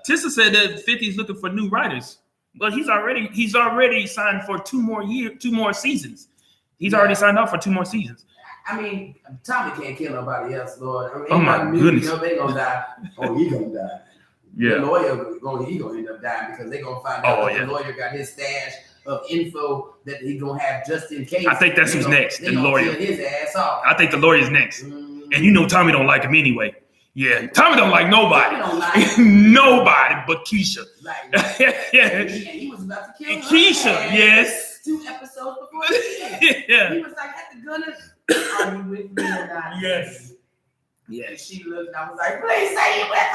Tissa said that 50 is looking for new writers, but he's already signed for 2 more seasons. He's already signed up for 2 more seasons. I mean, Tommy can't kill nobody else, Lord. I mean, oh my goodness, they gonna die. Oh, he gonna die. Yeah, the lawyer gonna end up dying because they gonna find out that the lawyer got his stash of info that he gonna have just in case. I think that's who's next. The lawyer. Kill his ass off. I think the lawyer's next, and Tommy don't like him anyway. Yeah, Tommy don't like nobody. Nobody but Keisha. Yeah, he was about to kill Keisha. Yes. 2 episodes before he yeah. He was like at the gunner. Are you with me or not? Yes. And she looked and I was like, please say you with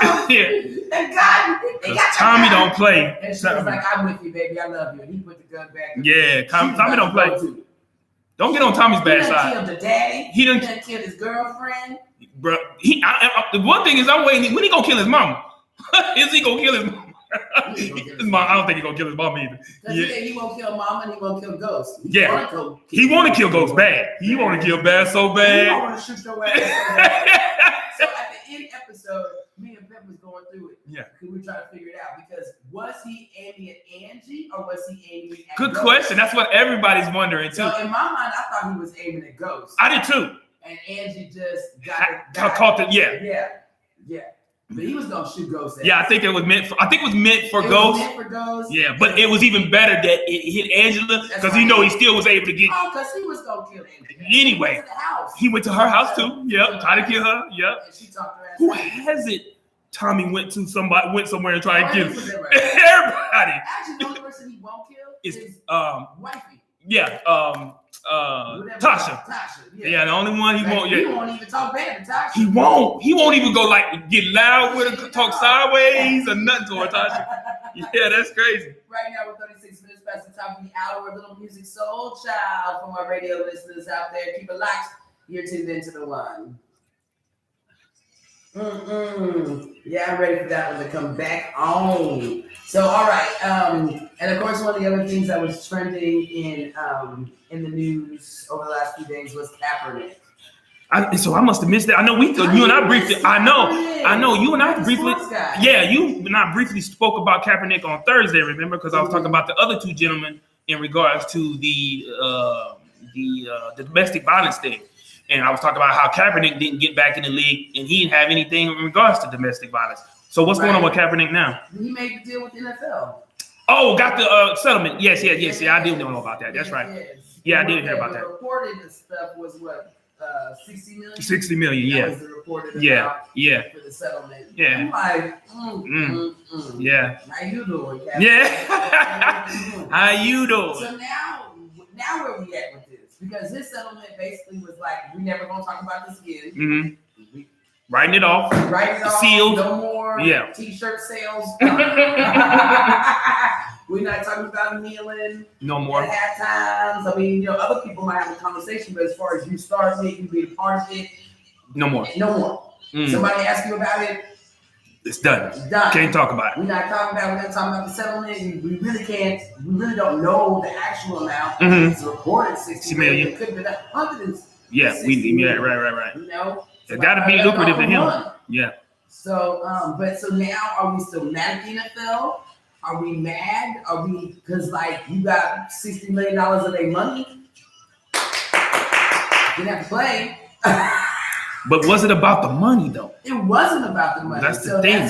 him. And God, they got Tommy don't play. And she was like, I'm with you, baby. I love you. And he put the gun back. Yeah, Tommy don't play. Don't get on Tommy's bad side. He done killed the daddy. He done killed his girlfriend. Bro, the one thing is I'm waiting. When he gonna kill his mama? Is he gonna kill his mama? His mom, I don't think he's gonna kill his mom either. He won't kill mama and he won't kill Ghost. He want to kill Ghost bad. He want to kill bad so bad. He want to shoot your ass so bad. So at the end episode, me and Pep was going through it. Yeah. We were trying to figure it out because was he aiming at Angie or was he aiming at Good Ghost? question. That's what everybody's wondering too. So in my mind, I thought he was aiming at Ghost. I did too. And Angie just caught it. Yeah. But he was gonna shoot Ghost. Yeah, I think it was meant for. Ghost. Yeah, but it was even better that it hit Angela because he still was able to get. Oh, because he was gonna kill Angela. Anyway, he went to her house too. Yep, tried to kill her. Yep. And she talked her ass. Who has it? Tommy went somewhere and tried to kill everybody. Actually, the only person he won't kill is wifey. Yeah, Tasha. Yeah, the only one he won't. Yeah, he won't even talk bad to Tasha. He won't even go like get loud with her, talk sideways or nothing to her. Tasha. Yeah, that's crazy. Right now, we're 36 minutes past the top of the hour. A little music, Soul Child, from our radio listeners out there. Keep it locked. You're tuned into the one. Yeah, I'm ready for that one to come back on. So, all right. And of course, one of the other things that was trending in the news over the last few days was Kaepernick. So I must have missed that. I know you and I briefly. I know you and I briefly. Yeah, you and I briefly spoke about Kaepernick on Thursday. Remember, because I was talking about the other two gentlemen in regards to the domestic violence thing, and I was talking about how Kaepernick didn't get back in the league, and he didn't have anything in regards to domestic violence. So what's going on with Kaepernick now? He made the deal with the NFL. Oh, got the settlement. Yes. Yeah, I did know about that. That's right. Yes. Yeah, I did hear about that. The reported stuff was what? 60 million? 60 million, yeah. That was the reported amount for the settlement. Yeah. I'm like, yeah. How you doing, Captain? Yeah. How you doing? So now where we at with this? Because this settlement basically was like, we never gonna talk about this again. Mm-hmm. Writing it off. Sealed. No more t-shirt sales. We're not talking about kneeling. No more. At half times. I mean, other people might have a conversation, but as far as you starting it, you be a part of it. No more. No more. Somebody ask you about it. It's done. It's done. Can't talk about it. We're not talking about it. We're not talking about the settlement. We really can't. We really don't know the actual amount. It's reported 60 million. It could have been 100. Yeah, right. It got to be lucrative to him. Yeah. So, so now are we still mad at the NFL? Are we mad? Are we, because you got $60 million of their money? Didn't have to play. But was it about the money though? It wasn't about the money. That's the thing.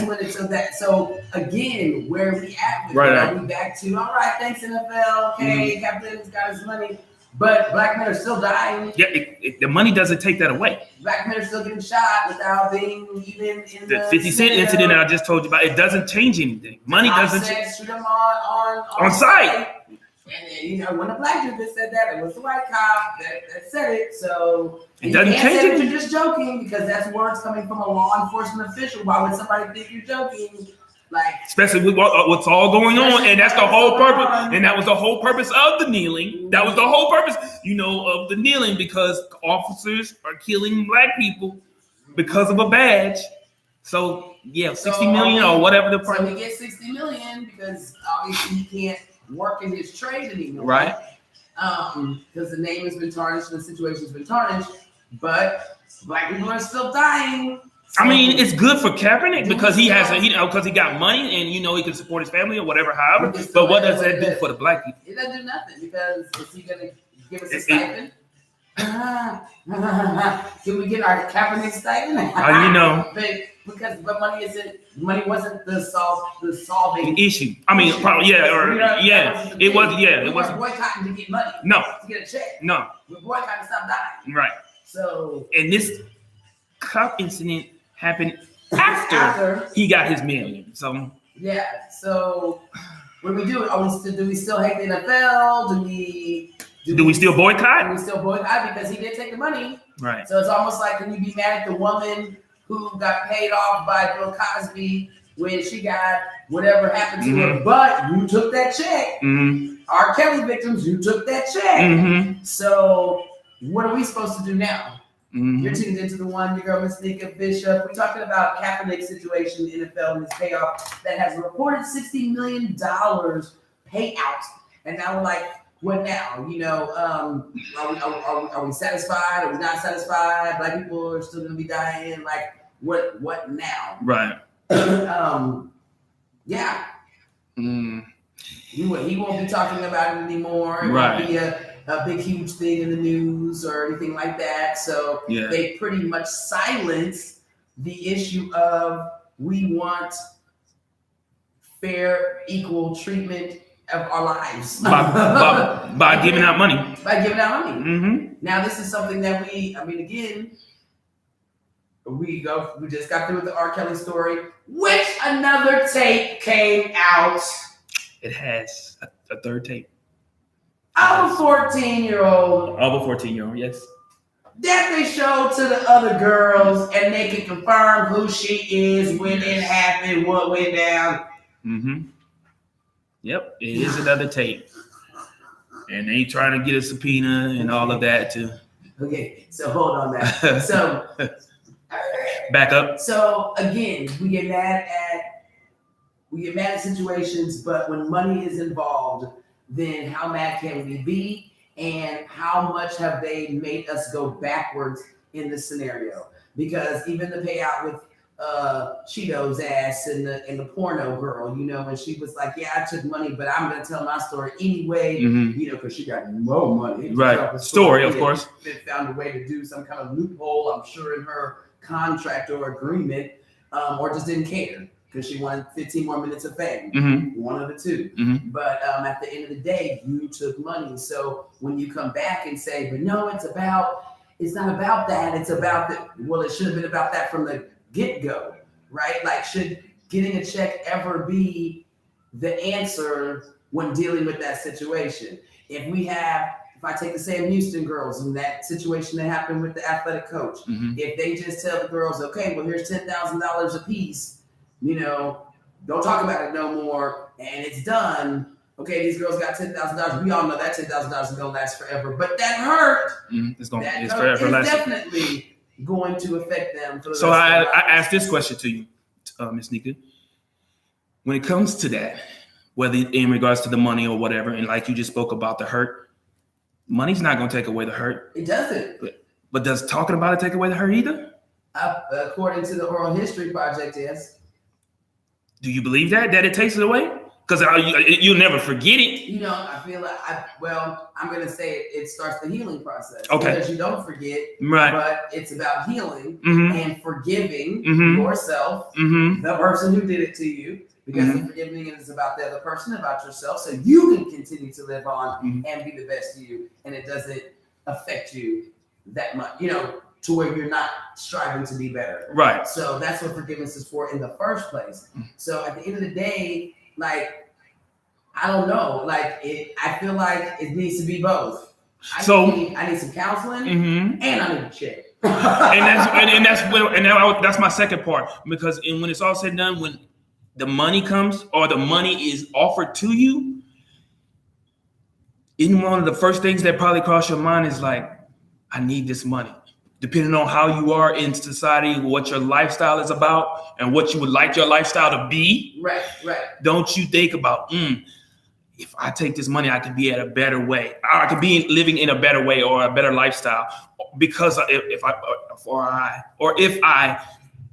So again, where are we at with it? Are we back to, all right, thanks NFL, okay, Kaepernick's got his money. But black men are still dying. Yeah, the money doesn't take that away. Black men are still getting shot without being even in the 50 Cent incident that I just told you about. It doesn't change anything. Money doesn't change. Shoot them on site. And then, when a black dude that said that, it was the white cop that said it. So it doesn't change it. You're just joking because that's words coming from a law enforcement official. Why would somebody think you're joking? Especially with what's all going on, and that's the whole purpose. And that was the whole purpose of the kneeling. That was the whole purpose, of the kneeling, because officers are killing black people because of a badge. So 60 million or whatever the price. So he gets 60 million because obviously he can't work in his trade anymore, right? Because the name has been tarnished and the situation's been tarnished, but black people are still dying. I mean, it's good for Kaepernick because he has because he got money and he can support his family or whatever, however. But what does that do for the black people? It doesn't do nothing because is he gonna give us a stipend? Can we get our Kaepernick stipend? But money wasn't the solving issue. I mean, probably it was. It wasn't boycotting to get money. No, to get a check. No, we're boycotting to stop dying. Right. So and this cop incident happened after he got his million. So So what do we do? Do we still hate the NFL? Do we still boycott? Do we still boycott because he did take the money? Right. So it's almost like, can you be mad at the woman who got paid off by Bill Cosby when she got whatever happened to her? But you took that check. R. Kelly victims, you took that check. So what are we supposed to do now? You're tuned into the one, your girl, Ms.Neka Bishop. We're talking about Kaepernick's situation in the NFL and his payoff that has a reported $60 million payout. And now we're like, what now? Are we satisfied? Are we not satisfied? Black people are still gonna be dying. Like, what now? Right. He won't be talking about it anymore. It won't be a big, huge thing in the news or anything like that. So they pretty much silence the issue of we want fair, equal treatment of our lives by giving out money. By giving out money. Now this is something that we just got through with the R. Kelly story, which another tape came out. It has a third tape. Of a 14-year-old. Of a 14-year-old, yes. That they showed to the other girls, and they can confirm who she is, when it happened, what went down. Yep, it is another tape. And they trying to get a subpoena and all of that too. Okay, so hold on that. So back up. So again, we get mad at situations, but when money is involved, then how mad can we be? And how much have they made us go backwards in the scenario? Because even the payout with Cheeto's ass and the porno girl, and she was like, yeah, I took money, but I'm gonna tell my story anyway, because she got more money. Right. Story, of course. They found a way to do some kind of loophole, I'm sure, in her contract or agreement, or just didn't care because she wanted 15 more minutes of fame. One of the two. But at the end of the day, you took money. So when you come back and say, but no, it's not about that. It's about that. Well, it should have been about that from the get-go, right? Like, should getting a check ever be the answer when dealing with that situation? If I take the Sam Houston girls and that situation that happened with the athletic coach, if they just tell the girls, okay, well, here's $10,000 a piece, don't talk about it no more, and it's done. Okay, these girls got $10,000. We all know that $10,000 is gonna last forever, but that hurt. It's forever lasting. Definitely going to affect them. For the so rest of I asked this question to you, Ms.Neka. When it comes to that, whether in regards to the money or whatever, and like you just spoke about the hurt, money's not going to take away the hurt. It doesn't. But does talking about it take away the hurt either? According to the Oral History Project, yes. Do you believe that it takes it away? Because you'll never forget it. I feel like I'm going to say it starts the healing process. Okay. Because you don't forget, right? But it's about healing and forgiving yourself, the person who did it to you. Because the forgiving is about the other person, about yourself, so you can continue to live on and be the best you, and it doesn't affect you that much, to where you're not striving to be better. Right. So that's what forgiveness is for in the first place. So at the end of the day, like, I don't know, like I feel like it needs to be both. I need some counseling and I need a check. That's my second part, because when it's all said and done, when the money comes or the money is offered to you, in one of the first things that probably cross your mind is like, I need this money. Depending on how you are in society, what your lifestyle is about, and what you would like your lifestyle to be. Right. Don't you think about, if I take this money, I could be at a better way. I could be living in a better way or a better lifestyle, because if I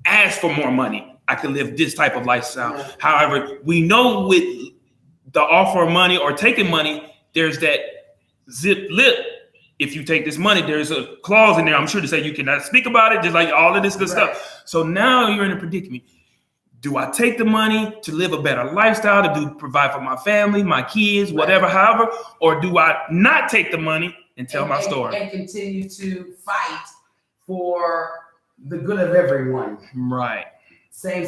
ask for more money, I can live this type of lifestyle. Yeah. However, we know with the offer of money or taking money, there's that zip lip. If you take this money, there's a clause in there, I'm sure, to say you cannot speak about it, just like all of this good stuff. So now you're in a predicament. Do I take the money to live a better lifestyle, to provide for my family, my kids, whatever, however, or do I not take the money and tell my story? And continue to fight for the good of everyone. Right. Same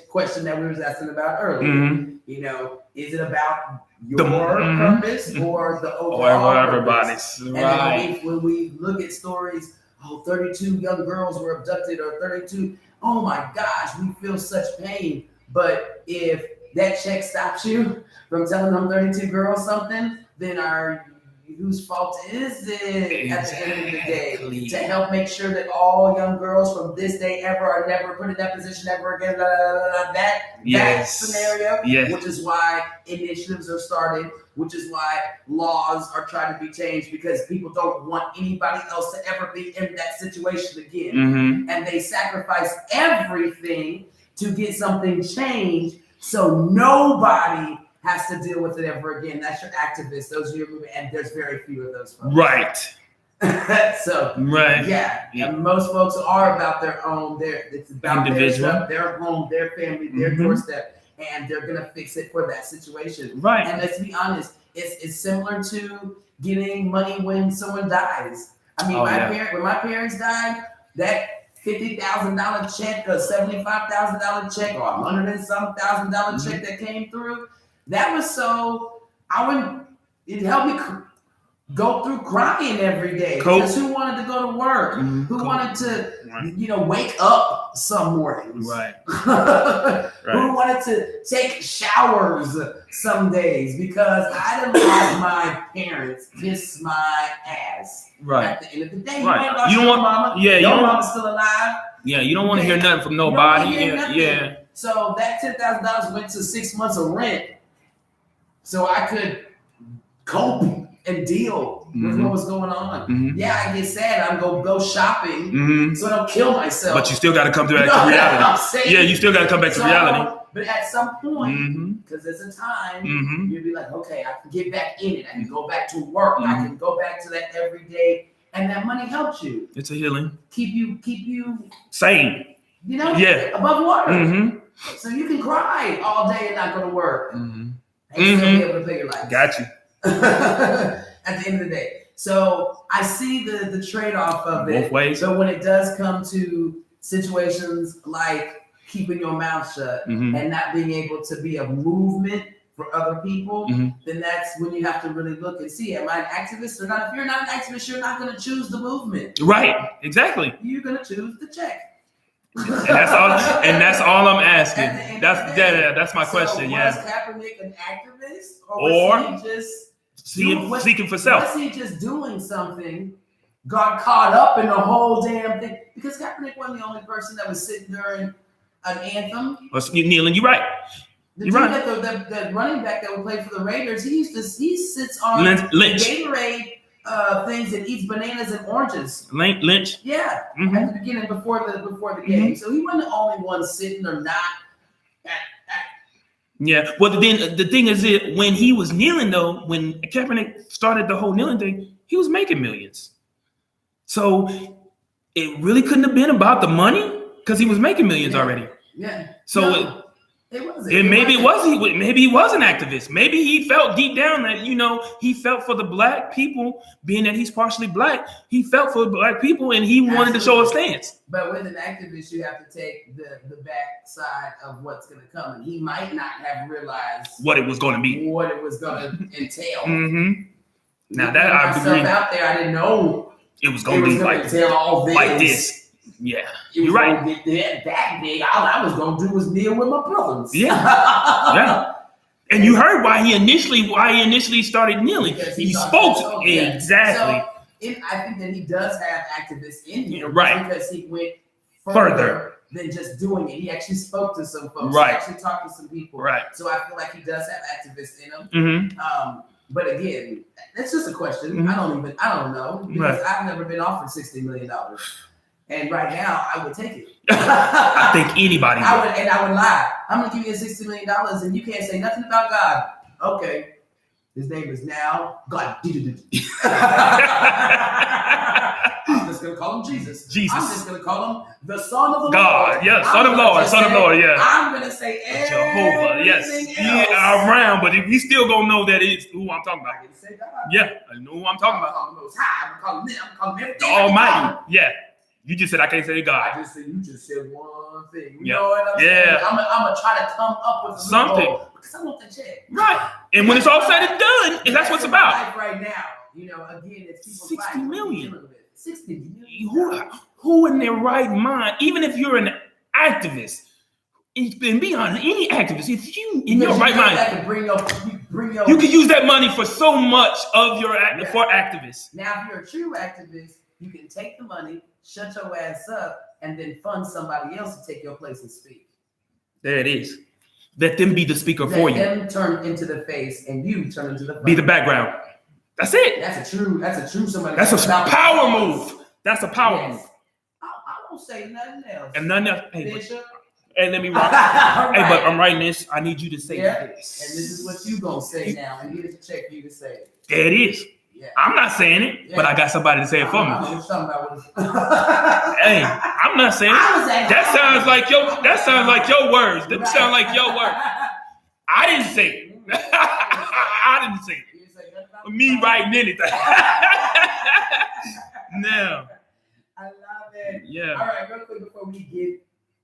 question that we was asking about earlier. Is it about your purpose or the overall everybody's? And right. When we look at stories, 32 young girls were abducted, or 32, oh my gosh, we feel such pain. But if that check stops you from telling them 32 girls something, then whose fault is it at the end of the day to help make sure that all young girls from this day ever are never put in that position ever again? That scenario, which is why initiatives are started, which is why laws are trying to be changed, because people don't want anybody else to ever be in that situation again. And they sacrifice everything to get something changed, so nobody has to deal with it ever again. That's your activists. Those are your movement, and there's very few of those folks. Right. So yeah. And most folks are about their own. It's about individual, their stuff, their home, their family, their doorstep, and they're gonna fix it for that situation. Right. And let's be honest, it's similar to getting money when someone dies. I mean, when my parents died, that $50,000 check, or $75,000 check, or $100 and some $1,000 check that came through. That was it helped me go through crying every day because who wanted to go to work? Who wanted to, wake up some mornings? Right. Who wanted to take showers some days because I didn't like my parents kiss my ass. Right. At the end of the day, right. You don't want mama. Yeah. Your mama's still alive. Yeah. You don't want to hear nothing from nobody. Yeah. So that $10,000 went to 6 months of rent, so I could cope and deal with what was going on. Yeah, I get sad. I'm gonna go shopping so I don't kill myself. But you still got to come back to reality. Yeah, you still got to come back to reality. But at some point, because there's a time, you'll be like, okay, I can get back in it. I can go back to work. I can go back to that every day, and that money helps you. It's a healing. Keep you sane. Above water. So you can cry all day and not go to work. And still be able to pay your life. Got you. At the end of the day. So I see the trade-off of it. Both ways. So when it does come to situations like keeping your mouth shut and not being able to be a movement for other people, then that's when you have to really look and see, am I an activist or not? If you're not an activist, you're not going to choose the movement. Right. Exactly. You're going to choose the check. And that's all I'm asking. That's my question. Was Kaepernick an activist, or was he just seeking for self? Was he just doing something? Got caught up in the whole damn thing because Kaepernick wasn't the only person that was sitting during an anthem. Kneeling, you're right. You're right. The running back that would play for the Raiders, he sits on Lynch. Gatorade things and eats bananas and oranges. Lynch. Yeah, at the beginning before the game. So he wasn't the only one sitting or not. Yeah. Well, then the thing is, when he was kneeling though, when Kaepernick started the whole kneeling thing, he was making millions. So it really couldn't have been about the money because he was making millions already. Yeah. So it wasn't. Maybe he was an activist. Maybe he felt deep down that, he felt for the black people, being that he's partially black. He felt for black people and he wanted to show a stance. But with an activist, you have to take the back side of what's going to come. And he might not have realized what it was going to be, what it was going to entail. Now that I agree. Out there, I didn't know it was going to be like this. Yeah, you're right. Get that big. All I was gonna do was kneel with my brothers. Yeah. And you heard why he initially started kneeling. He spoke exactly. So I think that he does have activists in him, right? Because he went further than just doing it. He actually spoke to some folks. Right. He actually talked to some people. Right. So I feel like he does have activists in him. But again, that's just a question. I don't know because I've never been offered $60 million. And right now, I would take it. I think anybody would. I would lie. I'm going to give you $60 million and you can't say nothing about God. Okay. His name is now God. I'm just going to call him Jesus. I'm just going to call him the Son of the God. Lord. Yeah, Son of Lord. Yeah. I'm going to say Jehovah. Yes. Yeah, around, but we still going to know that it's who I'm talking about. I can say God. Yeah, I know who I'm talking about. I'm going to call him everything. The Almighty. Yeah. You just said I can't say God. You just said one thing. You Yeah. know what I'm saying? I'm gonna try to come up with something because I want the check. Right. And when it's all said and done, that's what it's about. Life right now, again, it's people's 60 life. million. 60 million. Who in their right mind, even if you're an activist, and beyond any activist, if you in your right mind, you can use that money for so much of your for activists. Now, if you're a true activist, you can take the money, shut your ass up, and then fund somebody else to take your place and speak. There it is. Let them be the speaker for you. Let them turn into the face, and you turn into the front. Be the background. That's it. That's a true somebody. That's a power move. That's a power move. I won't say nothing else. And nothing else. Bishop. Hey, let me write. Right. Hey, but I'm writing this. I need you to say this. And this is what you gonna say now. And here's the check for you to say. There it is. Yeah. I'm not saying it, but I got somebody to say it for me. Hey, I'm not saying it. That sounds like your words. That sound like your words. I didn't say it. I didn't say it. Me writing anything. No. I love it. Yeah. All right, real quick before we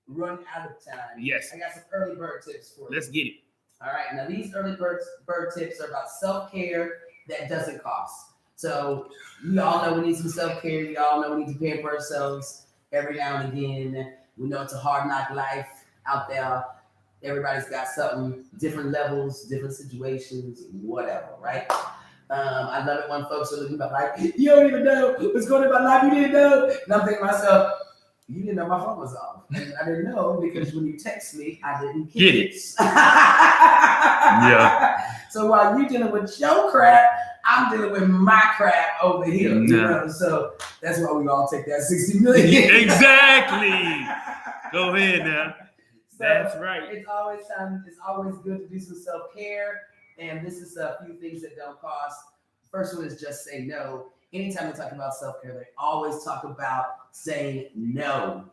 run out of time. Yes. I got some early bird tips for you. Let's get it. All right. Now these early bird tips are about self-care that doesn't cost. So we all know we need some self-care. We all know we need to pamper ourselves every now and again. We know it's a hard knock life out there. Everybody's got something, different levels, different situations, whatever, right? I love it when folks are looking about like, you don't even know what's going on in my life, you didn't know. And I'm thinking to myself, you didn't know my phone was off. And I didn't know because when you text me, I didn't get it. Yeah. So while you're dealing with your crap, I'm dealing with my crap over here. You know? So that's why we all take that 60 million. Exactly. Go ahead now. So that's right. It's always good to do some self-care. And this is a few things that don't cost. First one is just say no. Anytime they talk about self-care, they always talk about saying no.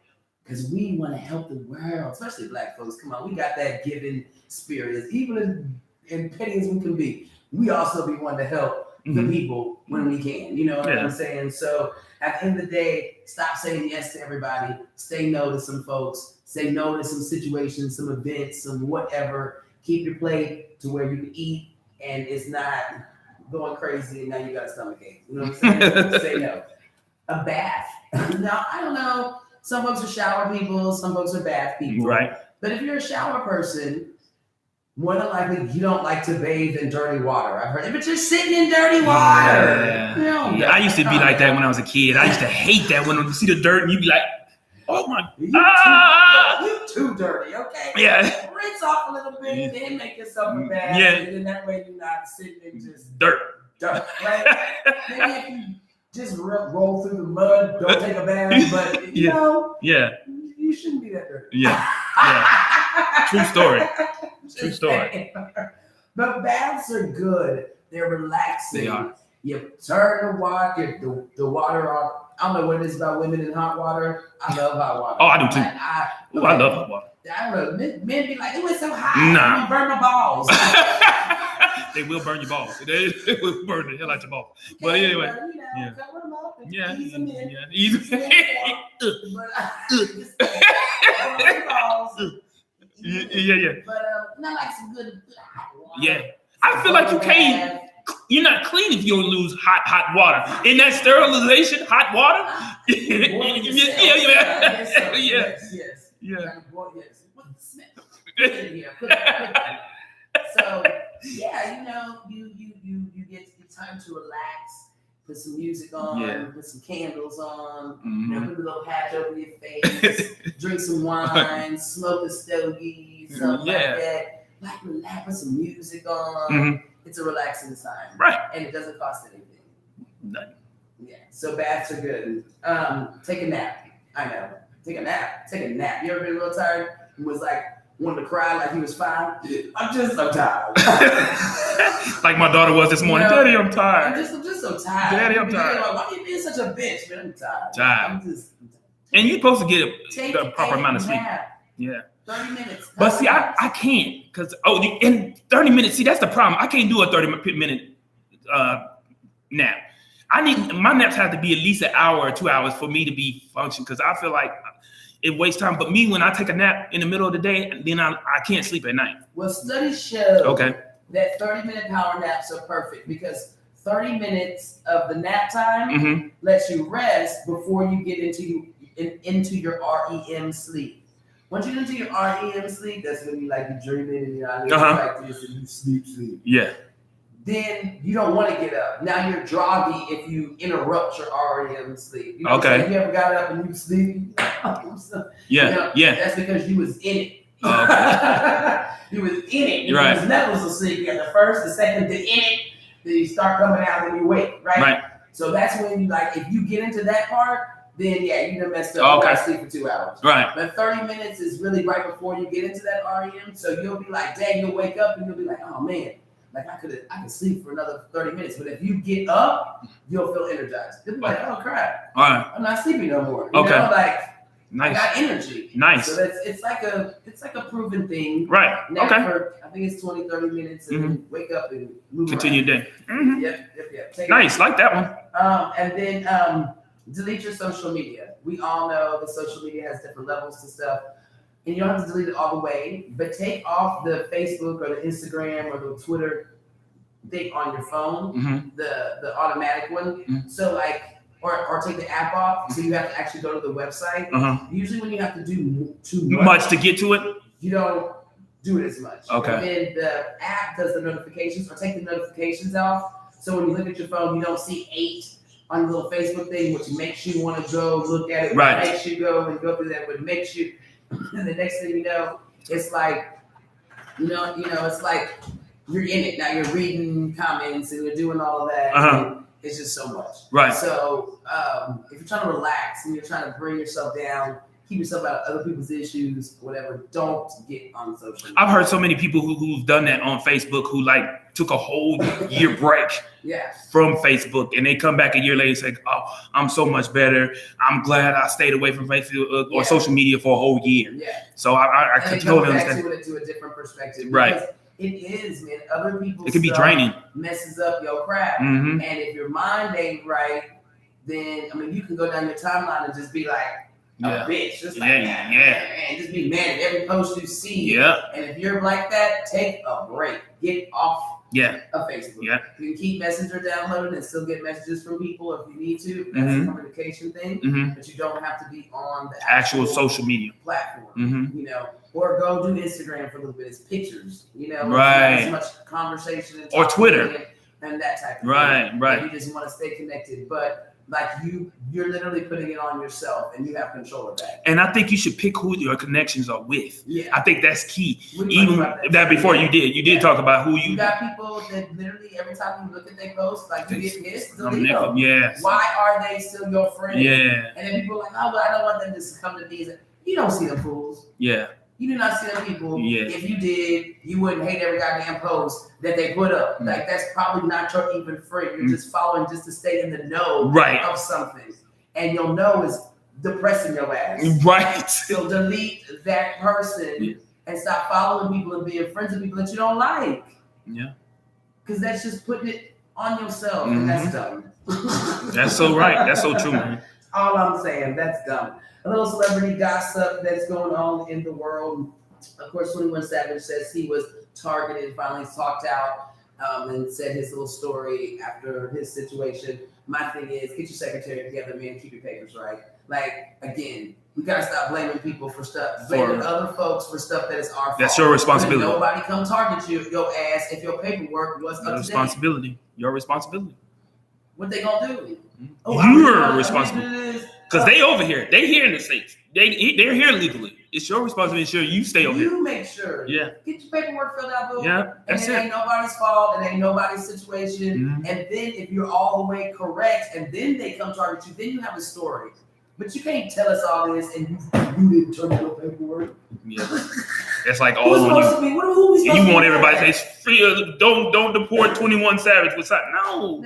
Because we want to help the world, especially Black folks. Come on, we got that giving spirit. Even in petty as we can be, we also be wanting to help the people when we can. You know what I'm saying? So at the end of the day, stop saying yes to everybody. Say no to some folks. Say no to some situations, some events, some whatever. Keep your plate to where you can eat and it's not going crazy and now you got a stomach ache. You know what I'm saying? Say no. A bath. Now, I don't know. Some folks are shower people, some folks are bath people. Right. But if you're a shower person, more than likely you don't like to bathe in dirty water. I've heard, but you're sitting in dirty water. Yeah. I used to be like that when I was a kid. I used to hate that when you see the dirt and you be like, oh my, you too dirty, okay? Yeah. Rinse off a little bit, then make yourself a bath. Yeah. And then that way you're not sitting in just dirt. Right? Maybe if you just roll through the mud, don't take a bath, but you know, you shouldn't be that dirty. Yeah. True story. True story. But baths are good. They're relaxing. They are. You turn the water, the water on. I don't know what it is about women in hot water. I love hot water. Oh, I do too. Like, I love hot water. I don't know. Men be like, it was so hot. Nah. I'm gonna burn my balls. They will burn your balls. They will burn the hell out your balls. But anyway, cover them up and ease them in. Ease them. Yeah. But not like some good hot water. Yeah. I feel like you're not clean if you don't lose hot water. In that sterilization, hot water. Yeah. So yeah, you know, you get time to relax, put some music on, put some candles on, you know, put a little patch over your face, drink some wine, smoke a stogie, something like that. Like relax, put some music on. It's a relaxing time, right? And it doesn't cost anything. Nothing. Yeah. So baths are good. Take a nap. I know. Take a nap. You ever been a little tired and was like wanted to cry like he was 5? I'm tired. Like my daughter was this morning. You know, Daddy, I'm tired. I'm just so tired. Daddy, I'm tired. Like, why are you being such a bitch? Man, I'm tired. I'm just. And you're supposed to get the proper amount of sleep. Yeah. 30 minutes. But see, I can't because in 30 minutes. See, that's the problem. I can't do a 30-minute nap. My naps have to be at least an hour or 2 hours for me to be function because I feel like it wastes time. But me, when I take a nap in the middle of the day, then I can't sleep at night. Well, studies show that 30-minute power naps are perfect because 30 minutes of the nap time lets you rest before you get into your REM sleep. Once you get into your REM sleep, that's when you like you dreaming and you're like this and you sleep. Yeah. Then you don't want to get up. Now you're groggy if you interrupt your REM sleep. You know okay. You ever got up and you sleep? Yeah. That's because you was in it. Oh, okay. You was in it. You right. was levels of sleep. You got the first, the second, the in it. Then you start coming out and you wake, right? Right. So that's when you like, if you get into that part, then you done messed up. Okay. You sleep for 2 hours. Right. But 30 minutes is really right before you get into that REM. So you'll be like, dang, you'll wake up and you'll be like, oh man, like I could sleep for another 30 minutes. But if you get up, you'll feel energized. You'll be like, oh crap. All right. I'm not sleeping no more. You know, like nice. I got energy. Nice. So it's like a proven thing. Right. Nap for, I think it's 20, 30 minutes and then wake up and move Continue your day. Yep. Nice. Like that one. And then delete your social media. We all know that social media has different levels to stuff. And you don't have to delete it all the way, but take off the Facebook or the Instagram or the Twitter thing on your phone, Mm-hmm. the automatic one. Mm-hmm. So like, or take the app off, so you have to actually go to the website. Usually when you have to do too much to get to it, you don't do it as much. Okay. And then the app does the notifications, or take the notifications off. So when you look at your phone, you don't see 8 on the little Facebook thing, which makes you want to go look at it, right. makes you go and go through that, but makes you, and the next thing you know, it's like, it's like you're in it. Now you're reading comments and you're doing all of that. And it's just so much. Right. So if you're trying to relax and you're trying to bring yourself down, keep yourself out of other people's issues, whatever, don't get on social media. I've heard so many people who've done that on Facebook who like took a whole year break from Facebook, and they come back a year later and say, oh, I'm so much better. I'm glad I stayed away from Facebook or social media for a whole year. Yeah. So I could totally understand. To it to a different perspective. Right. It is, man. Other people's it can be draining. Messes up your crap. Mm-hmm. And if your mind ain't right, then, I mean, you can go down your timeline and just be like, a bitch. Just like, man, just be mad at every post you see. Yeah. And if you're like that, take a break. Get off of Facebook. Yeah. You can keep Messenger downloaded and still get messages from people if you need to. That's a communication thing. But you don't have to be on the actual social media platform. Or go do Instagram for a little bit. It's pictures. Right. Not as much conversation and or Twitter and that type of thing. Right. You just want to stay connected, but like you're literally putting it on yourself, and you have control of that. And I think you should pick who your connections are with. Yeah, I think that's key. Even that before you did talk about who you got people that literally every time you look at their posts, like you get pissed, delete them. Yes. Why are they still your friend? Yeah. And then people are like, oh, but I don't want them to come to me. You don't see them fools. Yeah. You do not see them people. Yeah. If you did, you wouldn't hate every goddamn post that they put up. Like, that's probably not your even friend. You're just following just to stay in the know of something. And your know is depressing your ass. Right. So delete that person and stop following people and being friends with people that you don't like. Yeah. Because that's just putting it on yourself. And that's dumb. That's so right. That's so true, man. All I'm saying, that's dumb. A little celebrity gossip that's going on in the world. Of course, 21 Savage says he was targeted, finally talked out, and said his little story after his situation. My thing is, get your secretary together, man, keep your papers right. Like, again, we gotta stop blaming people for stuff, blaming other folks for stuff that is our fault. That's your responsibility. When nobody come target your ass if your paperwork was up to date. Responsibility. Your responsibility. What they gonna do? You're responsible. Because they over here. They here in the States. They're here legally. It's your responsibility to ensure you stay over here. You make sure. Yeah. Get your paperwork filled out, boo. Yeah, that's and it ain't nobody's fault. It ain't nobody's situation. And then if you're all the way correct, and then they come target you, then you have a story. But you can't tell us all this and you didn't turn in your paperwork. Yeah. That's like all on you. You want everybody to say, free, don't deport 21 Savage with something. No.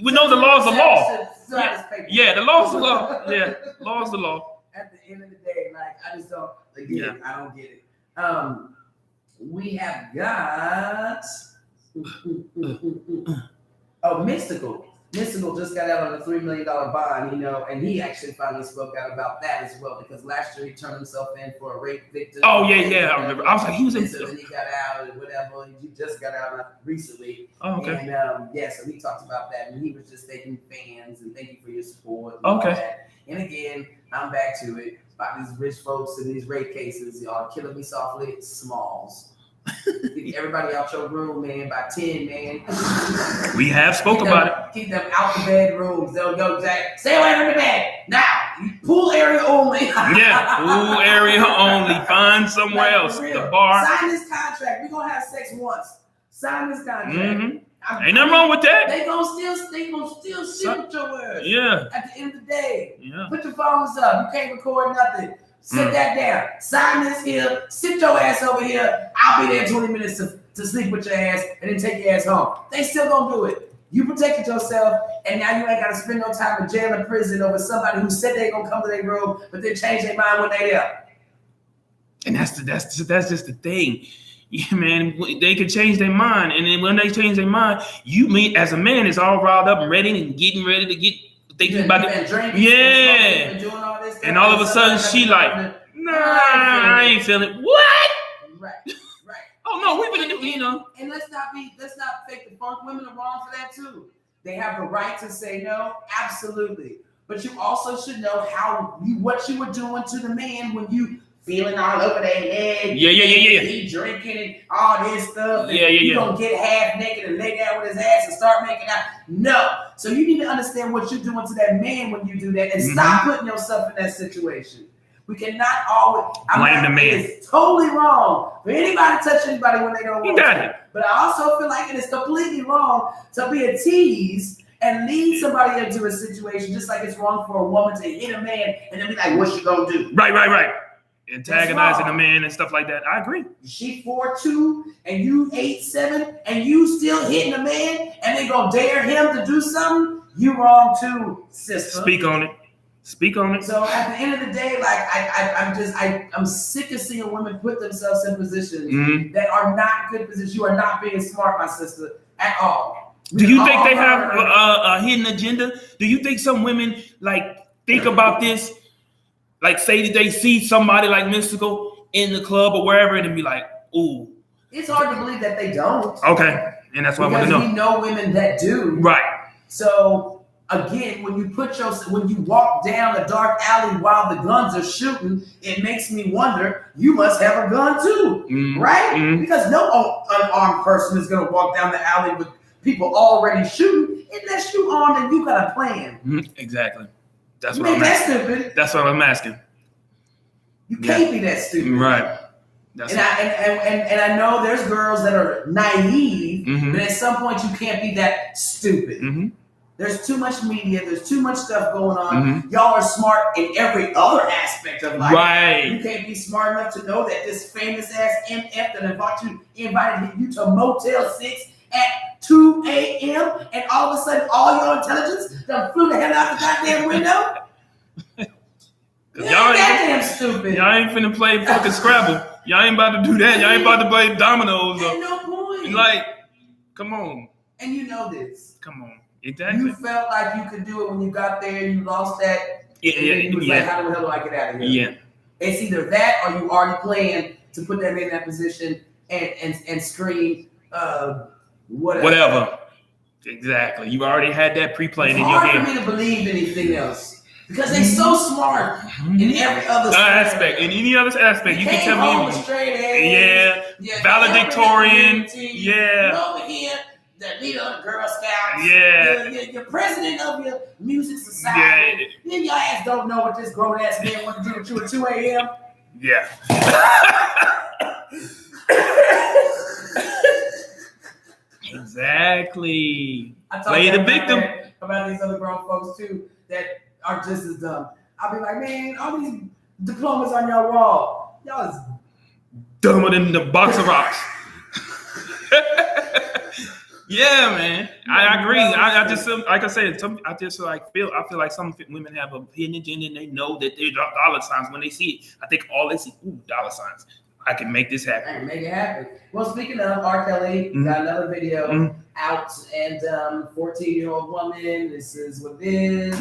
We know the law's the law. Yeah, the law's the law. Yeah, law's the law. At the end of the day, like, I just don't, again, I don't get it. We have got, Mystical. Mystical just got out on a $3 million bond, and he actually finally spoke out about that as well, because last year he turned himself in for a rape victim. Oh, yeah, I remember. I was like, he was in. So then he got out and whatever. He just got out recently. Oh, okay. And so he talked about that, and he was just thanking fans and thank you for your support. And okay. All that. And again, I'm back to it. About these rich folks in these rape cases, y'all killing me softly. It's Smalls. Get everybody out your room, man, by 10, man. We have spoke about it. Keep them out the bedrooms. They'll go, Jack, stay away from the bed. Now, pool area only. Yeah, pool area only. Find somewhere else. The bar. Sign this contract. We're going to have sex once. Sign this contract. Ain't nothing wrong with that. They gonna still sit with your words. Yeah. At the end of the day. Yeah. Put your phones up. You can't record nothing. Sit that down. Sign this here. Sit your ass over here. I'll be there in 20 minutes to sleep with your ass and then take your ass home. They still gonna do it. You protected yourself, and now you ain't gotta spend no time in jail or prison over somebody who said they gonna come to their room, but then change their mind when they there. And that's just the thing. Yeah, man, they can change their mind, and then when they change their mind, you as a man is all riled up and ready and getting ready to get thinking about it. And all of a sudden she like, nah, I ain't feeling it. What? Right. Oh no, we've been, you know. And let's not fake the funk. Women are wrong for that too. They have the right to say no, absolutely. But you also should know what you were doing to the man when you feeling all over their leg. Yeah. He drinking and all this stuff. And you don't get half naked and lay down with his ass and start making out. No. So you need to understand what you're doing to that man when you do that, and stop putting yourself in that situation. We cannot always blame the man. It's totally wrong for anybody to touch anybody when they don't want to. But I also feel like it is completely wrong to be a tease and lead somebody into a situation, just like it's wrong for a woman to hit a man and then be like, "What's she gonna do?" Right. Antagonizing a man and stuff like that. I agree. She 4'2" and you 8'7", and you still hitting a man, and they gonna dare him to do something. You wrong too, sister. Speak on it. So at the end of the day, like I'm sick of seeing women put themselves in positions that are not good positions. You are not being smart, my sister, at all. Do you think they have a hidden agenda? Do you think some women like think about this? Like say that they see somebody like Mystical in the club or wherever and be like, ooh. It's hard to believe that they don't. Okay. And that's what I want to know. Because we know women that do. Right. So again, when you walk down a dark alley while the guns are shooting, it makes me wonder, you must have a gun too, right? Because no unarmed person is going to walk down the alley with people already shooting unless you armed and you got a plan. Exactly. That's what I'm asking. Stupid. That's what I'm asking. You can't be that stupid. Right. And I know there's girls that are naive, but at some point you can't be that stupid. There's too much media. There's too much stuff going on. Y'all are smart in every other aspect of life. Right. You can't be smart enough to know that this famous ass MF that invited you to Motel 6 at 2 a.m. and all of a sudden all your intelligence done flew the hell out the goddamn window. Y'all ain't goddamn stupid. Y'all ain't finna play fucking Scrabble. Y'all ain't about to do that. Y'all ain't about to play dominoes. Ain't no point. Like, come on. And you know this. Come on. Exactly. You felt like you could do it when you got there. You lost that. You was like, how the hell do I get out of here? Yeah. It's either that or you already planned to put them in that position and scream whatever. Exactly. You already had that pre-planned in your head. head. It's hard for me to believe anything else. Because they're so smart in every other aspect. In any other aspect. You can tell me. Straight ahead. Yeah. Valedictorian. Yeah. Over here. The leader of the Girl Scouts. Yeah. You're president of your music society. Yeah. Then your ass don't know what this grown ass man want to do with you at 2 a.m. Yeah. Exactly. Play the victim. About these other grown folks too that are just as dumb. I'll be like, man, all these diplomas on your wall, y'all is dumber than the box of rocks. Yeah, man, I agree. I just like I said, I feel like some women have a hidden agenda and they know that they're dollar signs when they see it. I think all they see, dollar signs. I can make this happen. I can make it happen. Well, speaking of R. Kelly, got another video out, and 14-year-old woman. This is what it is. I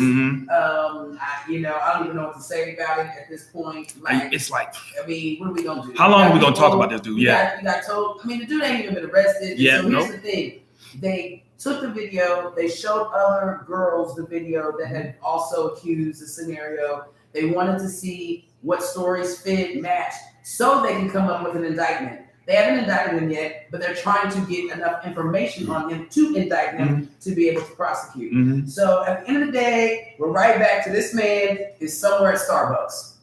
don't even know what to say about it at this point. It's like, I mean, what are we gonna do? How long are we gonna talk about this dude? We got told. I mean, the dude ain't even been arrested. Yeah. So here's the thing. They took the video. They showed other girls the video that had also accused the scenario. They wanted to see what stories fit, match, so they can come up with an indictment. They haven't indicted him yet, but they're trying to get enough information on him to indict him to be able to prosecute. So at the end of the day, we're right back to this man is somewhere at Starbucks.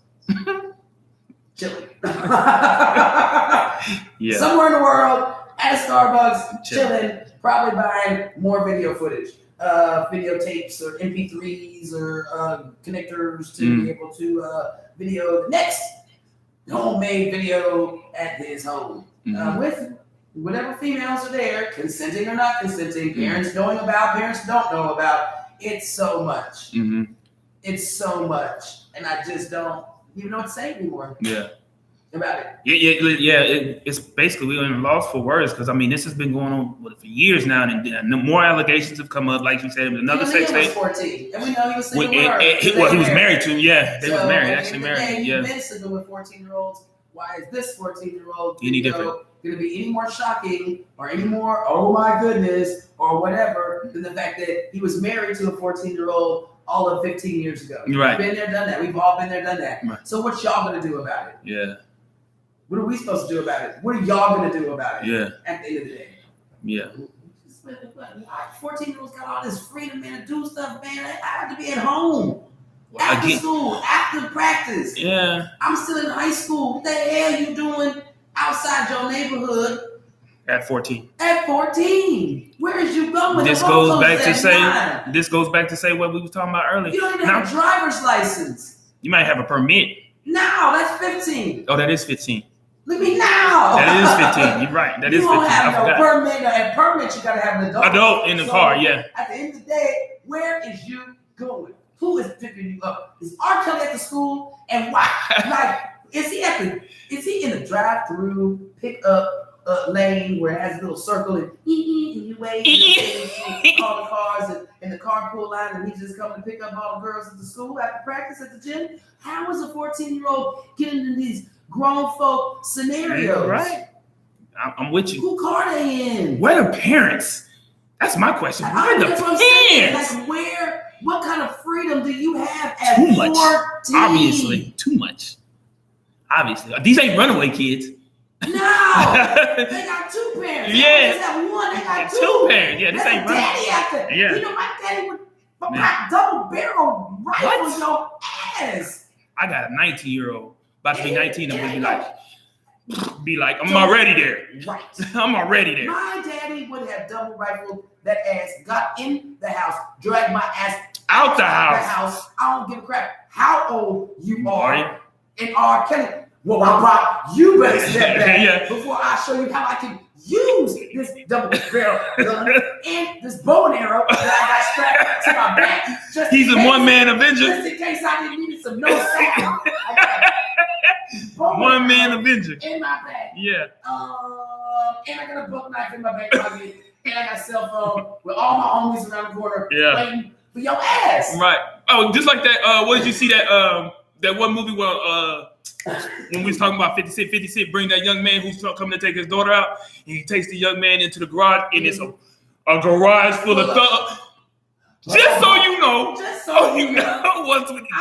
Chilling. Somewhere in the world at a Starbucks, chilling, probably buying more video footage. Videotapes or MP3s or connectors to be able to video the next homemade video at his home with whatever females are there, consenting or not consenting, parents knowing about, parents don't know about. It's so much. It's so much, and I just don't even know what to say anymore. About it. It's basically we're in lost for words because I mean this has been going on for years now, and more allegations have come up. Like you said, another sex tape. 14, and we know he was single with her. He was married to. Yeah, they was married. Actually married. He's been single with 14-year-olds. Why is this 14-year-old any different? going to be any more shocking or any more, oh my goodness, or whatever, than the fact that he was married to a 14-year-old all of 15 years ago. Right. We've been there, done that. We've all been there, done that. Right. So what y'all going to do about it? Yeah. What are we supposed to do about it? What are y'all going to do about it? Yeah. At the end of the day. Yeah. 14-year-olds got all this freedom, man, to do stuff, man. I have to be at home. After school, after practice. Yeah. I'm still in high school. What the hell you doing outside your neighborhood? At 14. At 14. Where is you going? This goes back to say what we were talking about earlier. You don't even have a driver's license. You might have a permit. No, that's 15. Oh, that is 15. Look at me now. That is 15. You're right. That is 15. You don't have no permit. And permit, you got to have an adult. Adult in the car, yeah. At the end of the day, where is you going? Who is picking you up? Is R. Kelly at the school? And why? Like, is he in the drive-through pickup lane where it has a little circle and you wait and all the cars in the carpool line, and he's just coming to pick up all the girls at the school after practice at the gym? How is a 14-year-old getting into these grown folk scenarios? Right. I'm with you. Who car they in? Where the parents? That's my question. Where the parents? Like where? What kind of freedom do you have at 14? Obviously, too much. Obviously, these ain't runaway kids. No, they got two parents. Yeah, they got one. They got two parents. Yeah, this ain't daddy after. Yeah, you know my daddy would pop double barrel rifle your ass. I got a 19-year-old about to be 19. I'm gonna be like, I'm already there. Right, I'm already there. My daddy would have double rifled that ass, got in the house, dragged my ass out the house. I don't give a crap how old you are. And R. Kelly, well, Bob, you better step back before I show you how I can use this double barrel gun and this bow and arrow that I got strapped to my back. He's a one-man Avenger. Just in case I didn't need some no sound. One-man Avenger. In my bag. Yeah. And I got a buck knife in my back pocket. And I got a cell phone with all my homies around the corner waiting for your ass. Right. Oh, just like that. What did you see that one movie where when we was talking about 50 Cent? 50 Cent bring that young man who's coming to take his daughter out, and he takes the young man into the garage, and it's a garage full of thugs. Just so you know. Just so you know.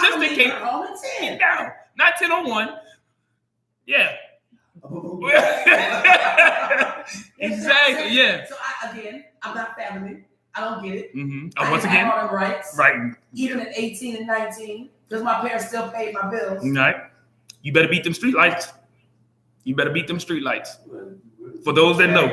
Just in case. No, not 10 on 1. Yeah. Exactly. Yeah. So I'm not family. I don't get it. Mm-hmm. Once again, all them rights. Right. Even at 18 and 19, because my parents still paid my bills. Right. You better beat them street lights. For those that know.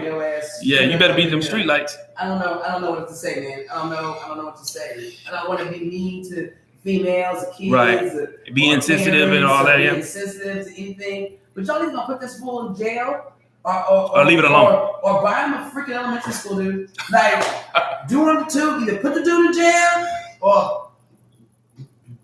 Yeah, you better beat them street lights. I don't know what to say, man. I don't know what to say. I don't want to be mean to females or kids. Right. Be insensitive and all that. Yeah. Insensitive to anything. But y'all either gonna put this fool in jail or leave it alone. Or buy him a freaking elementary school dude. Like, do one of the two. Either put the dude in jail or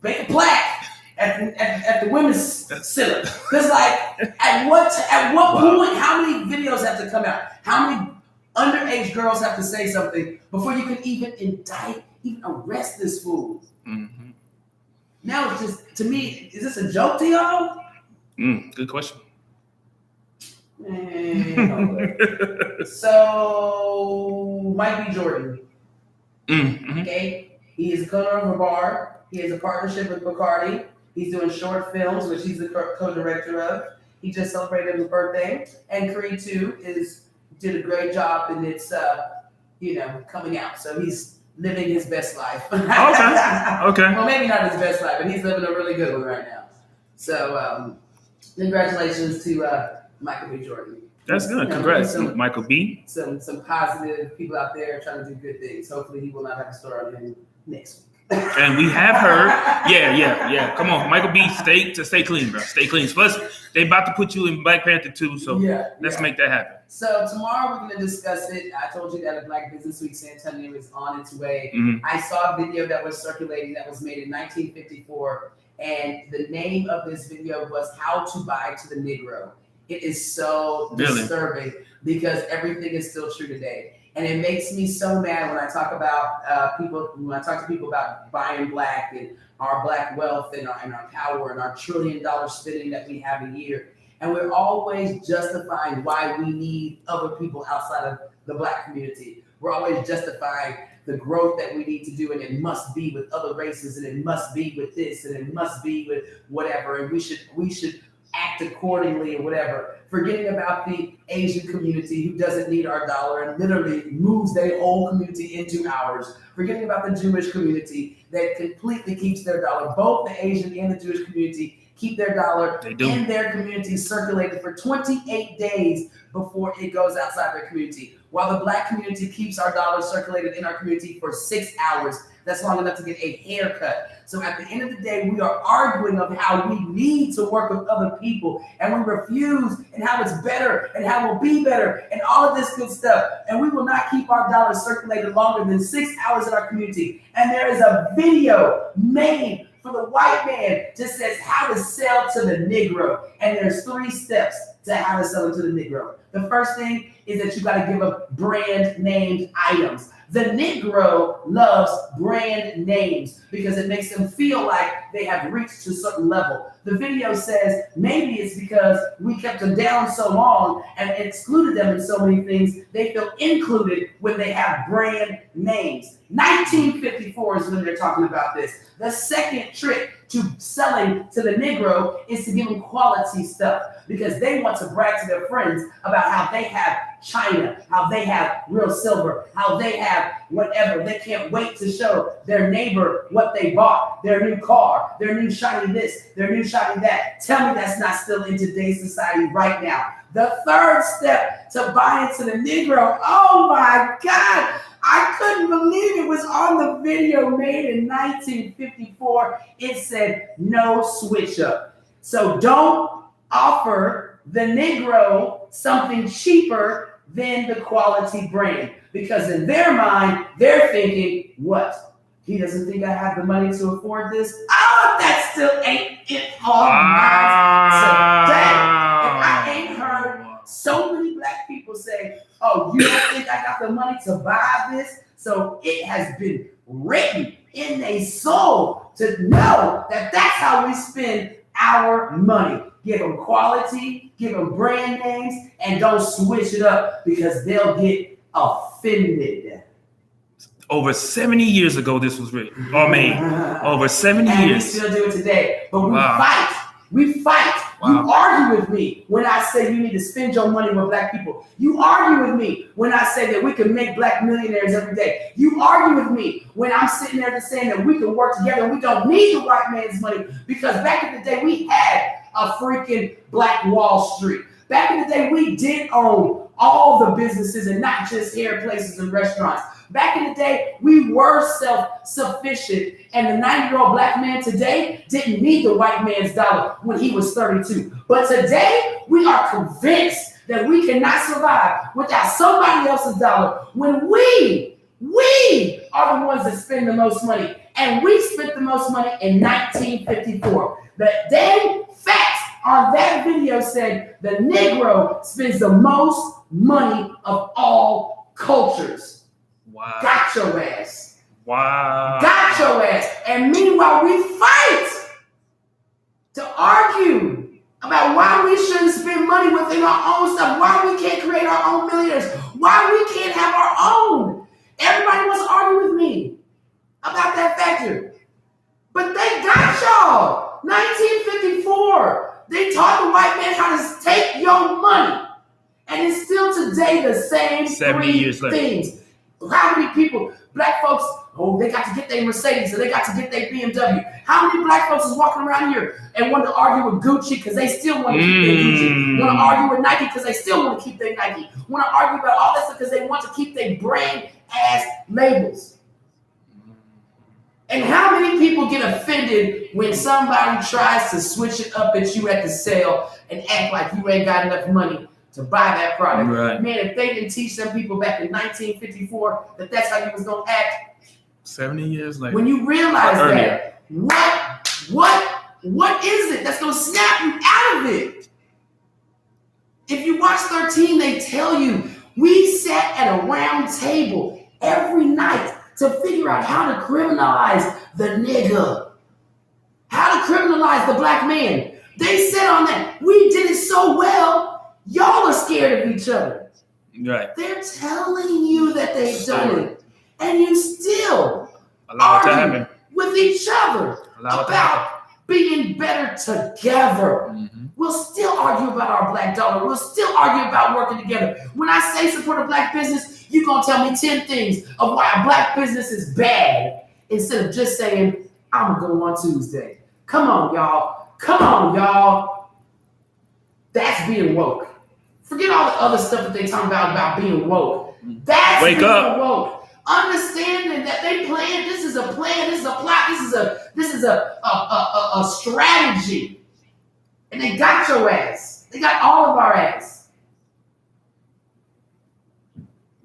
make a plaque at the women's center. Because, like, at what point, how many videos have to come out? How many underage girls have to say something before you can even indict, even arrest this fool? Mm-hmm. Now it's just, to me, is this a joke to y'all? Good question. So, Mike B. Jordan. Mm-hmm. Okay, he is the owner of a bar. He has a partnership with Bacardi. He's doing short films, which he's the co-director of. He just celebrated his birthday, and Creed 2 did a great job, and it's coming out. So he's living his best life. Okay. Well, maybe not his best life, but he's living a really good one right now. So, congratulations to Michael B. Jordan. That's good. Congrats, Michael B. Some positive people out there trying to do good things. Hopefully, he will not have a story on him next week. And we have heard, yeah. Come on, Michael B. Stay clean, bro. Stay clean. Plus, they about to put you in Black Panther 2, so let's make that happen. So tomorrow we're going to discuss it. I told you that a Black Business Week San Antonio is on its way. Mm-hmm. I saw a video that was circulating that was made in 1954, and the name of this video was "How to Buy to the Negro." It is so disturbing because everything is still true today. And it makes me so mad when I talk about when I talk to people about buying black and our black wealth and our power and our $1 trillion spending that we have a year. And we're always justifying why we need other people outside of the Black community. We're always justifying the growth that we need to do, and it must be with other races, and it must be with this, and it must be with whatever, and we should act accordingly or whatever, forgetting about the Asian community who doesn't need our dollar and literally moves their whole community into ours, forgetting about the Jewish community that completely keeps their dollar. Both the Asian and the Jewish community keep their dollar in their community circulated for 28 days before it goes outside their community, while the Black community keeps our dollar circulated in our community for 6 hours. That's long enough to get a haircut. So at the end of the day, we are arguing of how we need to work with other people, and we refuse, and how it's better, and how we'll be better, and all of this good stuff. And we will not keep our dollar circulated longer than 6 hours in our community. And there is a video made for the white man that says how to sell to the Negro. And there's 3 steps to how to sell to the Negro. The first thing is that you got to give up brand named items. The Negro loves brand names because it makes them feel like they have reached a certain level. The video says maybe it's because we kept them down so long and excluded them in so many things, they feel included when they have brand names. 1954 is when they're talking about this. The second trick to selling to the Negro is to give them quality stuff because they want to brag to their friends about how they have China, how they have real silver, how they have whatever. They can't wait to show their neighbor what they bought, their new car, their new shiny this, their new shiny that. Tell me that's not still in today's society right now. The third step to buy into the Negro, oh my God, I couldn't believe it was on the video made in 1954. It said no switch up. So don't offer the Negro something cheaper than the quality brand, because in their mind, they're thinking, what? He doesn't think I have the money to afford this? Oh, that still ain't it all night today. And I ain't heard so many Black people say, oh, you don't think I got the money to buy this? So it has been written in their soul to know that that's how we spend our money. Give them quality, give them brand names, and don't switch it up because they'll get offended. Over 70 years ago, this was written. Oh, man. Over 70 years. And we still do it today. But we fight. We fight. Wow. You argue with me when I say you need to spend your money with Black people. You argue with me when I say that we can make Black millionaires every day. You argue with me when I'm sitting there just saying that we can work together and we don't need the white man's money, because back in the day we had a freaking Black Wall Street. Back in the day we did own all the businesses and not just hair places and restaurants. Back in the day, we were self-sufficient, and the 90-year-old Black man today didn't need the white man's dollar when he was 32. But today, we are convinced that we cannot survive without somebody else's dollar when we are the ones that spend the most money. And we spent the most money in 1954. The dang facts on that video said the Negro spends the most money of all cultures. Wow. Got your ass. Wow. Got your ass. And meanwhile, we fight to argue about why we shouldn't spend money within our own stuff, why we can't create our own millionaires, why we can't have our own. Everybody wants to argue with me about that factor. But they got y'all. 1954. They taught the white man how to take your money. And it's still today the same 70 years later. Things. How many people, Black folks, they got to get their Mercedes, or they got to get their BMW. How many Black folks is walking around here and want to argue with Gucci because they still want to keep their Gucci? Want to argue with Nike because they still want to keep their Nike? Want to argue about all this stuff because they want to keep their brand-ass labels? And how many people get offended when somebody tries to switch it up at you at the sale and act like you ain't got enough money to buy that product? Right. Man, if they didn't teach some people back in 1954 that that's how you was going to act. 70 years later. When you realize that, what is it that's going to snap you out of it? If you watch 13, they tell you, we sat at a round table every night to figure out how to criminalize the nigga, how to criminalize the Black man. They said on that, we did it so well, y'all are scared of each other. Right. They're telling you that they've done it, and you still allow it to happen with each other about being better together. Mm-hmm. We'll still argue about our black dollar. We'll still argue about working together. When I say support a black business, you're going to tell me 10 things of why a black business is bad instead of just saying, I'm going to go on Tuesday. Come on, y'all. Come on, y'all. That's being woke. Forget all the other stuff that they talk about being woke. That's being woke. Understanding that they plan. This is a plan. This is a plot. This is a strategy. And they got your ass. They got all of our ass.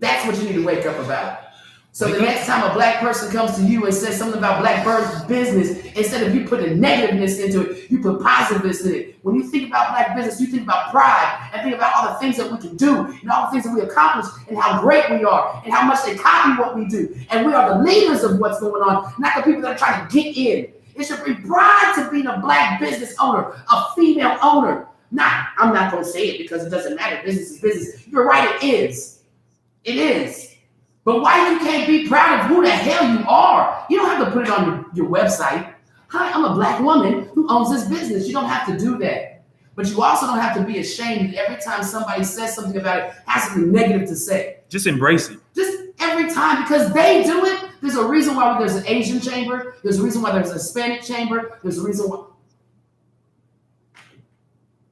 That's what you need to wake up about. So the next time a black person comes to you and says something about black business, instead of you putting negativeness into it, you put positiveness in it. When you think about black business, you think about pride and think about all the things that we can do and all the things that we accomplish and how great we are and how much they copy what we do. And we are the leaders of what's going on, not the people that are trying to get in. It should bring pride to being a black business owner, a female owner. I'm not going to say it because it doesn't matter. Business is business. You're right, it is. It is. But why you can't be proud of who the hell you are? You don't have to put it on your website. Hi, I'm a black woman who owns this business. You don't have to do that. But you also don't have to be ashamed that every time somebody says something about it, has something negative to say. Just embrace it. Just every time, because they do it. There's a reason why there's an Asian chamber. There's a reason why there's a Hispanic chamber. There's a reason why.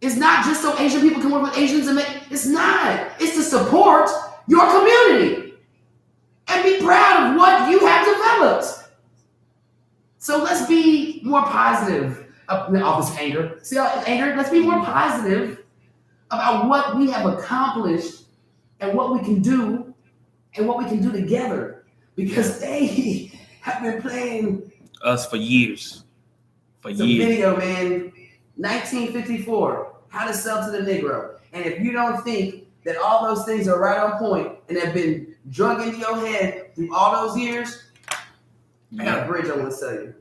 It's not just so Asian people can work with Asians and it's not. It's to support your community. And be proud of what you have developed. So let's be more positive. All this anger. See all this anger? Let's be more positive about what we have accomplished and what we can do and what we can do together. Because they have been playing us for years. Some video, man. 1954. How to sell to the Negro. And if you don't think that all those things are right on point and have been drug into your head through all those years, I got a bridge I want to sell you.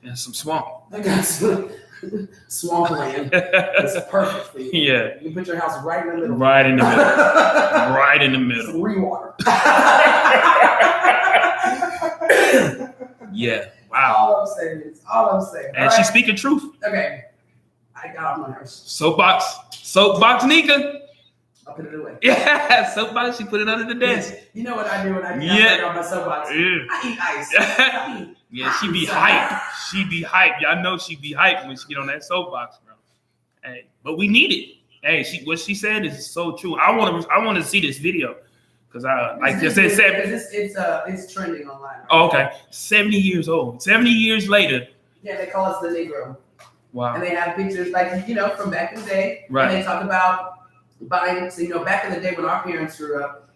And some swamp. I got some swamp land. It's perfect for you. Yeah. You can put your house right in the middle. Right in the middle. Right in the middle. Some rewater. Yeah. Wow. All I'm saying. And she's speaking truth. Okay. I got off my nerves. Soapbox Neka. I'll put it away. Yeah, soapbox. She put it under the desk. You know what I do when I get on my soapbox? Yeah. I eat ice. Yeah, she be hyped. She be hyped. Y'all know she be hyped when she get on that soapbox, bro. Hey, but we need it. Hey, what she said is so true. I want to see this video because like I said, it's trending online. Right? Oh, okay. 70 years old. 70 years later. Yeah, they call us the Negro. Wow. And they have pictures like, from back in the day. Right. And they talk about buying, so, back in the day when our parents grew up,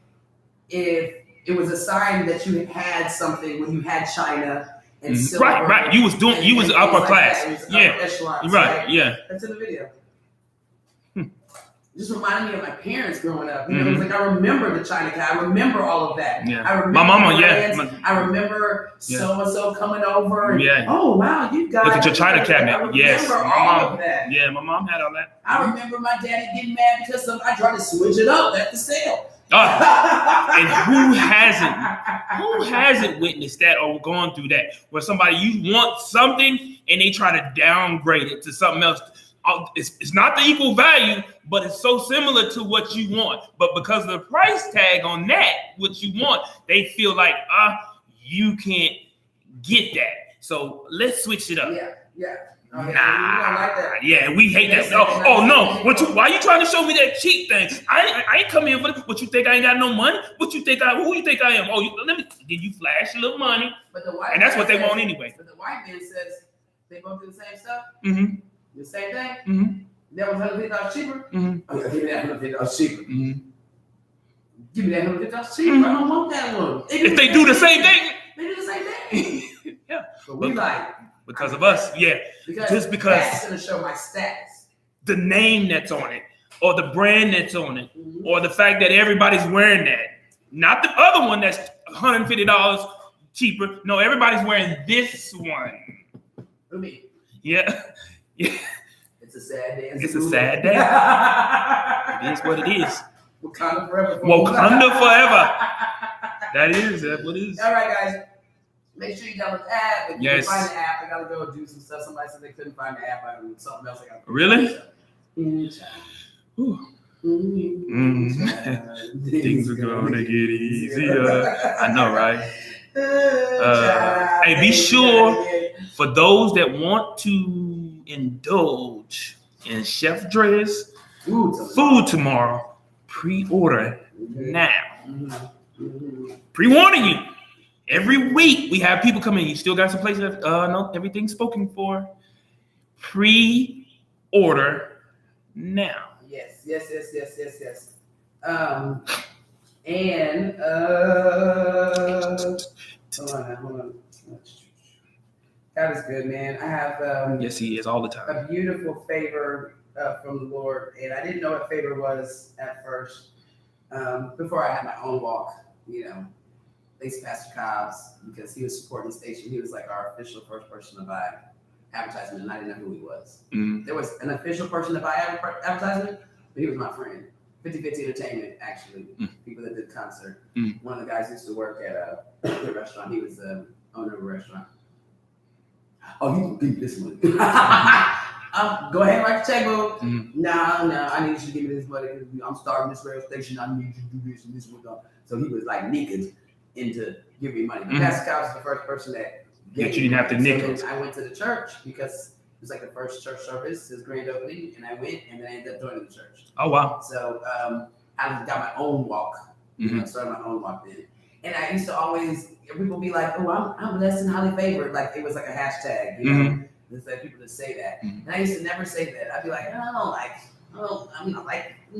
if it was a sign that you had something when you had China and silver. Right. You was upper class. Upper echelons, right. Yeah. That's in the video. Just reminded me of my parents growing up. It was like I remember the China cat. I remember all of that. Yeah. I remember my mama. I remember so and so coming over. And, oh wow, you got. Look at your China cabinet. Yes, my mom. Of that. Yeah, my mom had all that. I remember my daddy getting mad because I tried to switch it up at the sale. And who hasn't witnessed that or gone through that? Where somebody, you want something and they try to downgrade it to something else. It's not the equal value, but it's so similar to what you want. But because of the price tag on that, what you want, they feel like, you can't get that. So let's switch it up. Yeah. Nah. We don't like that. Yeah, we hate that. Oh no. Why you trying to show me that cheap thing? I ain't come here for what you think I ain't got no money? Who you think I am? Then you flash a little money. But the white and that's what they want anyway. But the white man says they both do the same stuff. Mm-hmm. The same thing? Mm-hmm. That was $150 cheaper? Mm-hmm. Oh, yeah, give me that $150 cheaper. Mm-hmm. Give me that $150 cheaper. Mm-hmm. I don't want that one. If they do the same thing. They do the same thing. Yeah. But we because of us, yeah. Just because that's going to show my status. The name that's on it, or the brand that's on it, or the fact that everybody's wearing that. Not the other one that's $150 cheaper. No, everybody's wearing this one. Me. Yeah. Yeah. It's a sad day. It's a sad day. It is what it is. Wakanda forever. Wakanda forever. That's what it is. All right, guys. Make sure you download the app. If you Yes. can find the app, I gotta go do some stuff. Somebody said they couldn't find the app. I mean, something else I gotta do. Really? Ooh. Things are gonna get easier. I know, right? Hey, be sure for those that want to indulge in Chef Dre's food tomorrow, pre-order now. Pre-warning you. Every week we have people come in. You still got some places left? No, everything's spoken for. Pre-order now. Yes. And hold on. God is good, man. I have Yes, he is all the time. a beautiful favor from the Lord, and I didn't know what favor was at first. Before I had my own walk, thanks to Pastor Cobbs, because he was supporting the station. He was like our official first person to buy advertisement, and I didn't know who he was. Mm-hmm. There was an official person to buy advertisement, but he was my friend. 50/50 Entertainment, actually, people that did the concert. One of the guys used to work at the restaurant. He was the owner of a restaurant. Oh, you can give me this money. Go ahead and write the checkbook. No, I need you to give me this money. I'm starting this radio station. I need you to do this and this. So he was like nicking into giving me money. Pastor Cobbs was the first person that you didn't have to nickel. I went to the church because it was like the first church service, his grand opening, and I went, and then I ended up joining the church. Oh, wow. So I got my own walk. Started my own walk then. And I used to always, people be like, oh, I'm blessed and highly favored. Like, it was like a hashtag, There's like people that say that. And I used to never say that. I'd be like, I'm like,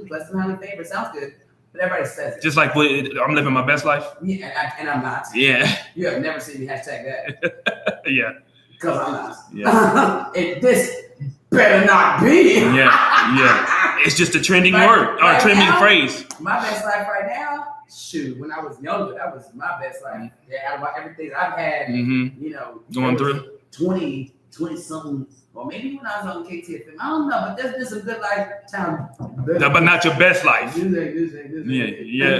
blessed and highly favored. Sounds good. But everybody says it. Just like I'm living my best life? Yeah, and I'm not. Yeah. You have never seen me hashtag that. Yeah. Because I'm not. Yeah. And this better not be. Yeah. It's just a trending word or trending phrase. My best life right now, shoot, when I was younger, that was my best life. Yeah, out of everything I've had, going through 20 something, or maybe when I was on KTFM, I don't know, but there's been some good lifetime. But not your best life. This Yeah.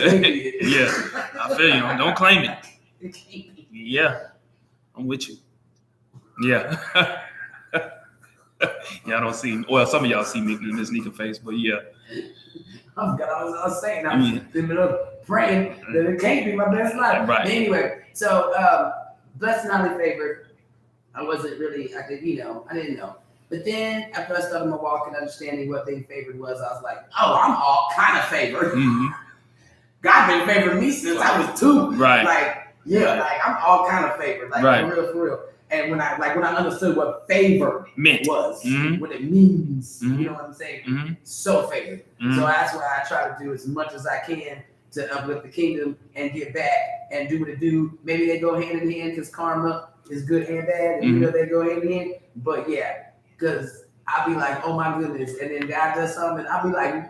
I feel you. Don't claim it. Yeah. I'm with you. Yeah. Yeah, I don't see. Well, some of y'all see me in this Ms.Neka face, but yeah. I forgot I was saying. I'm in the middle of praying that it can't be my best life. Right. But anyway, so blessed and highly favored. I wasn't really. I didn't know. But then after I started my walk and understanding what being favored was, I was like, oh, I'm all kind of favored. God been favoring me since I was 2. Right. Like I'm all kind of favored. Like for real. And when I understood what favor was, what it means, you know what I'm saying? So favored. So that's what I try to do as much as I can to uplift the kingdom and give back and do what it do. Maybe they go hand in hand because karma is good and bad, and they go hand in hand. But yeah, because I'll be like, oh my goodness, and then God does something, I'll be like,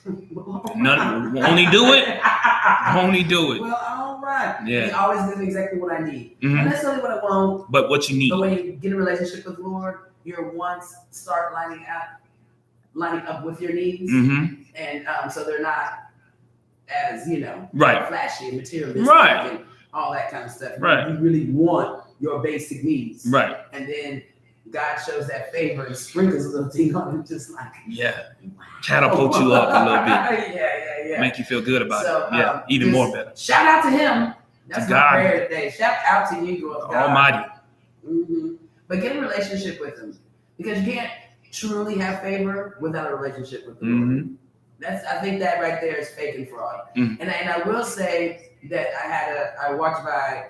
only do it. Well, all right. Yeah. He always gives me exactly what I need. Not necessarily what I want, but what you need. But when you get in a relationship with the Lord, your wants start lining up with your needs, and so they're not as flashy and materialistic and all that kind of stuff. Right. You really want your basic needs, right? And then God shows that favor and sprinkles a little thing on it, just like catapult you up a little bit. Yeah. Make you feel good about it. Yeah, even more better. Shout out to Him. That's my prayer today. Shout out to you, God Almighty. But get a relationship with Him, because you can't truly have favor without a relationship with the Lord. I think that right there is fake and fraud. And I will say that I walked by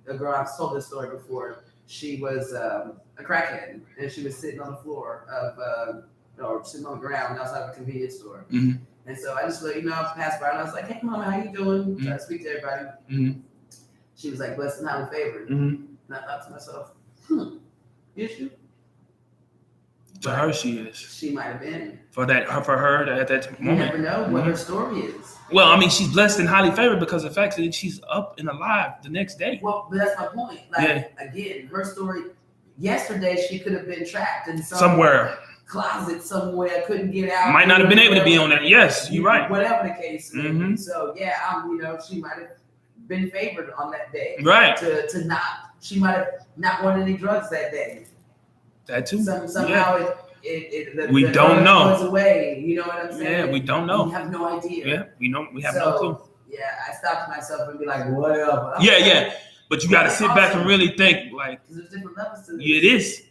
a girl. I've told this story before. She was a crackhead, and she was sitting on the floor or sitting on the ground outside of a convenience store. And so I just passed by, and I was like, "Hey, mama, how you doing?" Try to speak to everybody. She was like, "Blessed and highly favored." And I thought to myself, is she? To her, she is. She might have been. For her at that moment. You never know what her story is. Well, I mean, she's blessed and highly favored because of the fact that she's up and alive the next day. Well, but that's my point. Again, her story. Yesterday, she could have been trapped in somewhere closet somewhere, couldn't get out. Might not have been able to be on there. Yes, you're right. Whatever the case. Mm-hmm. So yeah, she might have been favored on that day. Right. She might have not wanted any drugs that day. That too. Somehow we don't know. Goes away. You know what I'm saying? Yeah, we don't know. We have no idea. Yeah, we have no clue. Yeah, I stopped myself and be like, whatever. Yeah. But you got to sit back and really think, like, there's different levels to this. It is.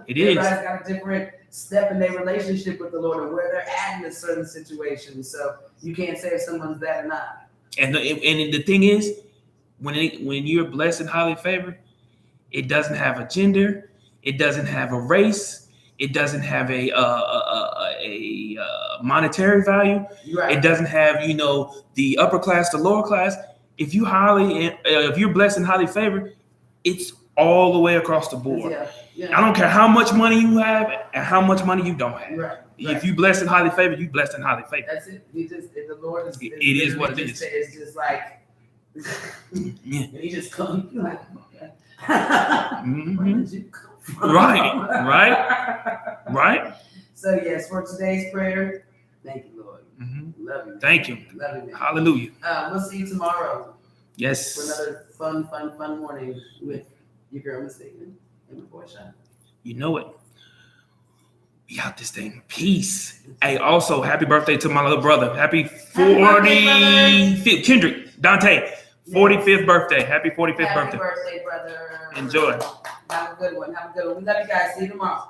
It is. Everybody's got a different step in their relationship with the Lord and where they're at in a certain situation. So you can't say if someone's that or not. And the thing is, when you're blessed and highly favored, it doesn't have a gender, it doesn't have a race, it doesn't have a monetary value. Right. It doesn't have the upper class, the lower class. If you're blessed and highly favored, it's all the way across the board. Yeah. I don't care how much money you have and how much money you don't have. Right. If you blessed and highly favored, you blessed and highly favored. That's it. The Lord is. It is what it is. It's just like. Yeah. He just comes. You're like, okay. Mm-hmm. Where did you come from? Right. So yes, for today's prayer, thank you, Lord. Mm-hmm. Love you. Thank you. Love you, man. Hallelujah. We'll see you tomorrow. Yes. For another fun morning with your girl Ms.Neka and my boy Sean. You know it. We out this thing. Peace. Hey, also, happy birthday to my little brother. Happy 45th, Kendrick, Dante, 45th birthday. Happy 45th birthday. Happy birthday, brother. Enjoy. Have a good one. We love you guys. See you tomorrow.